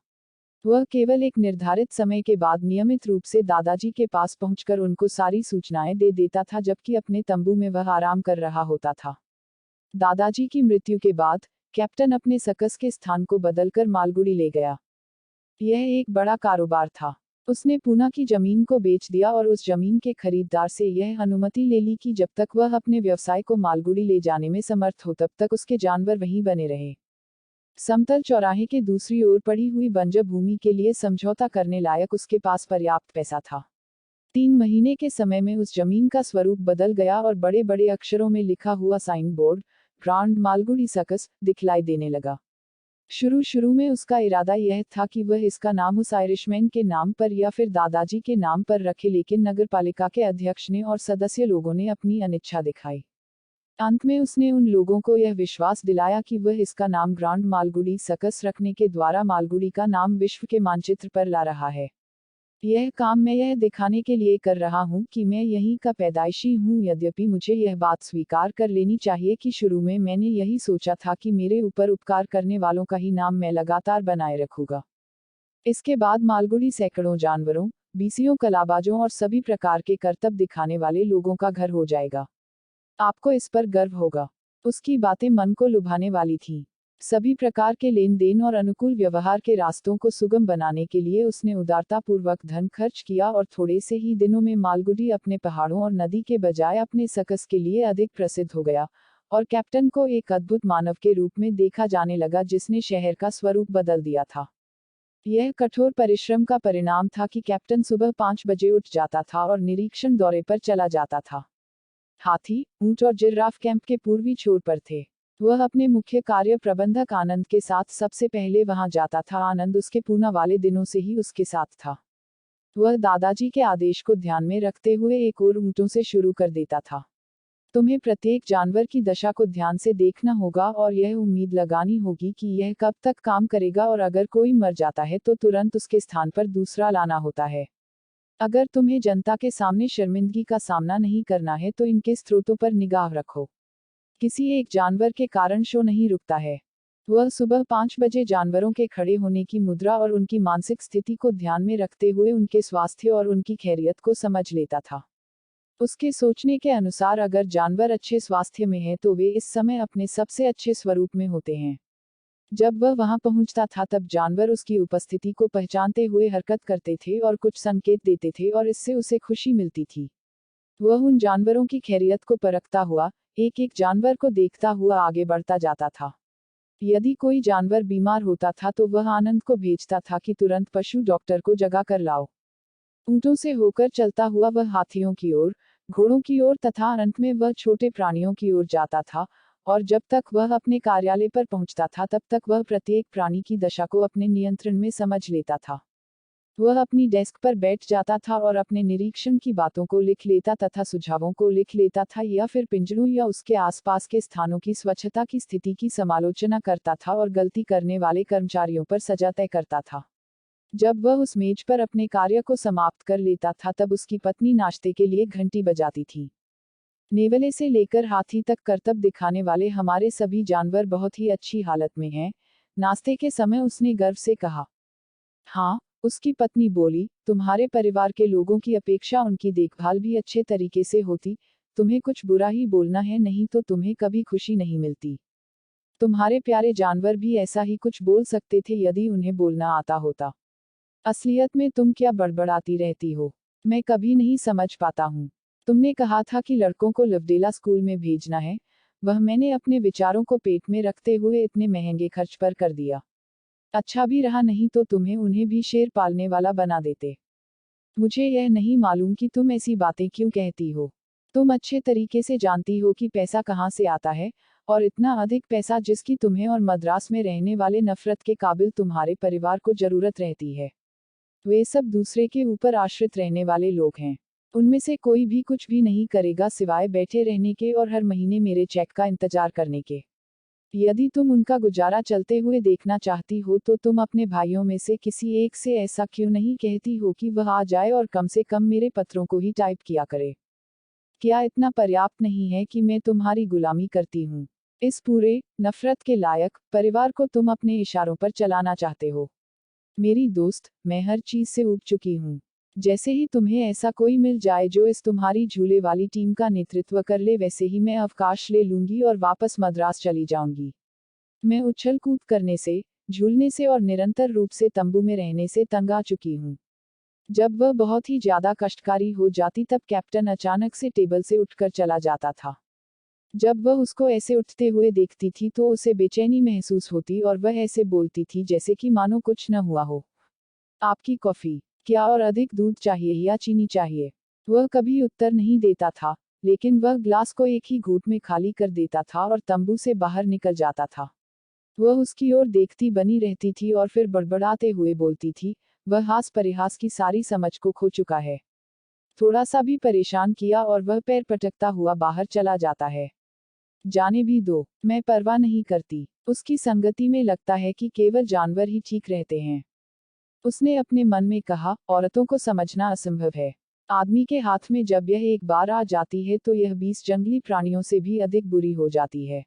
वह केवल एक निर्धारित समय के बाद नियमित रूप से दादाजी के पास पहुंचकर उनको सारी सूचनाएं दे देता था जबकि अपने तंबू में वह आराम कर रहा होता था। दादाजी की मृत्यु के बाद कैप्टन अपने सकस के स्थान को बदलकर मालगुडी ले गया। यह एक बड़ा कारोबार था। उसने पूना की जमीन को बेच दिया और उस जमीन के खरीदार से यह अनुमति ले ली कि जब तक वह अपने व्यवसाय को मालगुडी ले जाने में समर्थ हो तब तक उसके जानवर वहीं बने रहे। समतल चौराहे के दूसरी ओर पड़ी हुई बंजर भूमि के लिए समझौता करने लायक उसके पास पर्याप्त पैसा था। 3 महीने के समय में उस जमीन का स्वरूप बदल गया और बड़े बड़े अक्षरों में लिखा हुआ साइन बोर्ड, ग्रांड मालगुडी सकस, दिखलाई देने लगा। शुरू में उसका इरादा यह था कि वह इसका नाम उस आयरिशमैन के नाम पर या फिर दादाजी के नाम पर रखे, लेकिन नगरपालिका के अध्यक्ष ने और सदस्य लोगों ने अपनी अनिच्छा दिखाई। अंत में उसने उन लोगों को यह विश्वास दिलाया कि वह इसका नाम ग्रांड मालगुडी सकस रखने के द्वारा मालगुडी का नाम विश्व के मानचित्र पर ला रहा है। यह काम मैं यह दिखाने के लिए कर रहा हूँ कि मैं यहीं का पैदाइशी हूँ। यद्यपि मुझे यह बात स्वीकार कर लेनी चाहिए कि शुरू में मैंने यही सोचा था कि मेरे ऊपर उपकार करने वालों का ही नाम मैं लगातार बनाए रखूंगा। इसके बाद मालगुडी सैकड़ों जानवरों, बीसियों कलाबाजों और सभी प्रकार के करतब दिखाने वाले लोगों का घर हो जाएगा। आपको इस पर गर्व होगा। उसकी बातें मन को लुभाने वाली थीं। सभी प्रकार के लेन देन और अनुकूल व्यवहार के रास्तों को सुगम बनाने के लिए उसने उदारतापूर्वक धन खर्च किया और थोड़े से ही दिनों में मालगुडी अपने पहाड़ों और नदी के बजाय अपने सकस के लिए अधिक प्रसिद्ध हो गया और कैप्टन को एक अद्भुत मानव के रूप में देखा जाने लगा जिसने शहर का स्वरूप बदल दिया था। यह कठोर परिश्रम का परिणाम था कि कैप्टन सुबह 5 बजे उठ जाता था और निरीक्षण दौरे पर चला जाता था। हाथी, ऊंट और जिराफ कैंप के पूर्वी छोर पर थे। वह अपने मुख्य कार्य प्रबंधक आनंद के साथ सबसे पहले वहां जाता था। आनंद उसके पूना वाले दिनों से ही उसके साथ था। वह दादाजी के आदेश को ध्यान में रखते हुए एक और ऊंटों से शुरू कर देता था। तुम्हें प्रत्येक जानवर की दशा को ध्यान से देखना होगा और यह उम्मीद लगानी होगी कि यह कब तक काम करेगा और अगर कोई मर जाता है तो तुरंत उसके स्थान पर दूसरा लाना होता है। अगर तुम्हें जनता के सामने शर्मिंदगी का सामना नहीं करना है तो इनके स्रोतों पर निगाह रखो। किसी एक जानवर के कारण शो नहीं रुकता है। वह सुबह 5 बजे जानवरों के खड़े होने की मुद्रा और उनकी मानसिक स्थिति को ध्यान में रखते हुए उनके स्वास्थ्य और उनकी खैरियत को समझ लेता था। उसके सोचने के अनुसार अगर जानवर अच्छे स्वास्थ्य में है तो वे इस समय अपने सबसे अच्छे स्वरूप में होते हैं। जब वह वहां पहुंचता था तब जानवर उसकी उपस्थिति को पहचानते हुए हरकत करते थे और कुछ संकेत देते थे और इससे उसे खुशी मिलती थी। वह उन जानवरों की खैरियत को परखता हुआ एक एक जानवर को देखता हुआ आगे बढ़ता जाता था। यदि कोई जानवर बीमार होता था तो वह आनंद को भेजता था कि तुरंत पशु डॉक्टर को जगा कर लाओ। ऊंटों से होकर चलता हुआ वह हाथियों की ओर, घोड़ों की ओर तथा अंत में वह छोटे प्राणियों की ओर जाता था, और जब तक वह अपने कार्यालय पर पहुंचता था तब तक वह प्रत्येक प्राणी की दशा को अपने नियंत्रण में समझ लेता था। वह अपनी डेस्क पर बैठ जाता था और अपने निरीक्षण की बातों को लिख लेता तथा सुझावों को लिख लेता था, या फिर पिंजरों या उसके आसपास के स्थानों की स्वच्छता की स्थिति की समालोचना करता था और गलती करने वाले कर्मचारियों पर सजा तय करता था। जब वह उस मेज पर अपने कार्य को समाप्त कर लेता था तब उसकी पत्नी नाश्ते के लिए घंटी बजाती थी। नेवले से लेकर हाथी तक करतब दिखाने वाले हमारे सभी जानवर बहुत ही अच्छी हालत में हैं, नाश्ते के समय उसने गर्व से कहा। हाँ, उसकी पत्नी बोली, तुम्हारे परिवार के लोगों की अपेक्षा उनकी देखभाल भी अच्छे तरीके से होती, तुम्हें कुछ बुरा ही बोलना है, नहीं तो तुम्हें कभी खुशी नहीं मिलती। तुम्हारे प्यारे जानवर भी ऐसा ही कुछ बोल सकते थे यदि उन्हें बोलना आता होता। असलियत में तुम क्या बड़बड़ाती रहती हो, मैं कभी नहीं समझ पाता हूँ। तुमने कहा था कि लड़कों को लवडेला स्कूल में भेजना है, वह मैंने अपने विचारों को पेट में रखते हुए इतने महंगे खर्च पर कर दिया। अच्छा भी रहा, नहीं तो तुम्हें उन्हें भी शेर पालने वाला बना देते। मुझे यह नहीं मालूम कि तुम ऐसी बातें क्यों कहती हो। तुम अच्छे तरीके से जानती हो कि पैसा कहाँ से आता है, और इतना अधिक पैसा जिसकी तुम्हें और मद्रास में रहने वाले नफरत के काबिल तुम्हारे परिवार को जरूरत रहती है। वे सब दूसरे के ऊपर आश्रित रहने वाले लोग हैं। उनमें से कोई भी कुछ भी नहीं करेगा सिवाय बैठे रहने के और हर महीने मेरे चेक का इंतजार करने के। यदि तुम उनका गुजारा चलते हुए देखना चाहती हो तो तुम अपने भाइयों में से किसी एक से ऐसा क्यों नहीं कहती हो कि वह आ जाए और कम से कम मेरे पत्रों को ही टाइप किया करे। क्या इतना पर्याप्त नहीं है कि मैं तुम्हारी गुलामी करती हूँ? इस पूरे नफरत के लायक परिवार को तुम अपने इशारों पर चलाना चाहते हो। मेरी दोस्त, मैं हर चीज से ऊब चुकी हूँ। जैसे ही तुम्हें ऐसा कोई मिल जाए जो इस तुम्हारी झूले वाली टीम का नेतृत्व कर ले, वैसे ही मैं अवकाश ले लूंगी और वापस मद्रास चली जाऊंगी। मैं उछल कूद करने से, झूलने से और निरंतर रूप से तंबू में रहने से तंग आ चुकी हूँ। जब वह बहुत ही ज्यादा कष्टकारी हो जाती तब कैप्टन अचानक से टेबल से उठकर चला जाता था। जब वह उसको ऐसे उठते हुए देखती थी तो उसे बेचैनी महसूस होती और वह ऐसे बोलती थी जैसे कि मानो कुछ न हुआ हो। आपकी कॉफी क्या, और अधिक दूध चाहिए या चीनी चाहिए? वह कभी उत्तर नहीं देता था, लेकिन वह ग्लास को एक ही घूंट में खाली कर देता था और तंबू से बाहर निकल जाता था। वह उसकी ओर देखती बनी रहती थी और फिर बड़बड़ाते हुए बोलती थी, वह हास परिहास की सारी समझ को खो चुका है। थोड़ा सा भी परेशान किया और वह पैर पटकता हुआ बाहर चला जाता है। जाने भी दो, मैं परवाह नहीं करती। उसकी संगति में लगता है कि केवल जानवर ही ठीक रहते हैं। उसने अपने मन में कहा, औरतों को समझना असंभव है। आदमी के हाथ में जब यह एक बार आ जाती है तो यह 20 जंगली प्राणियों से भी अधिक बुरी हो जाती है।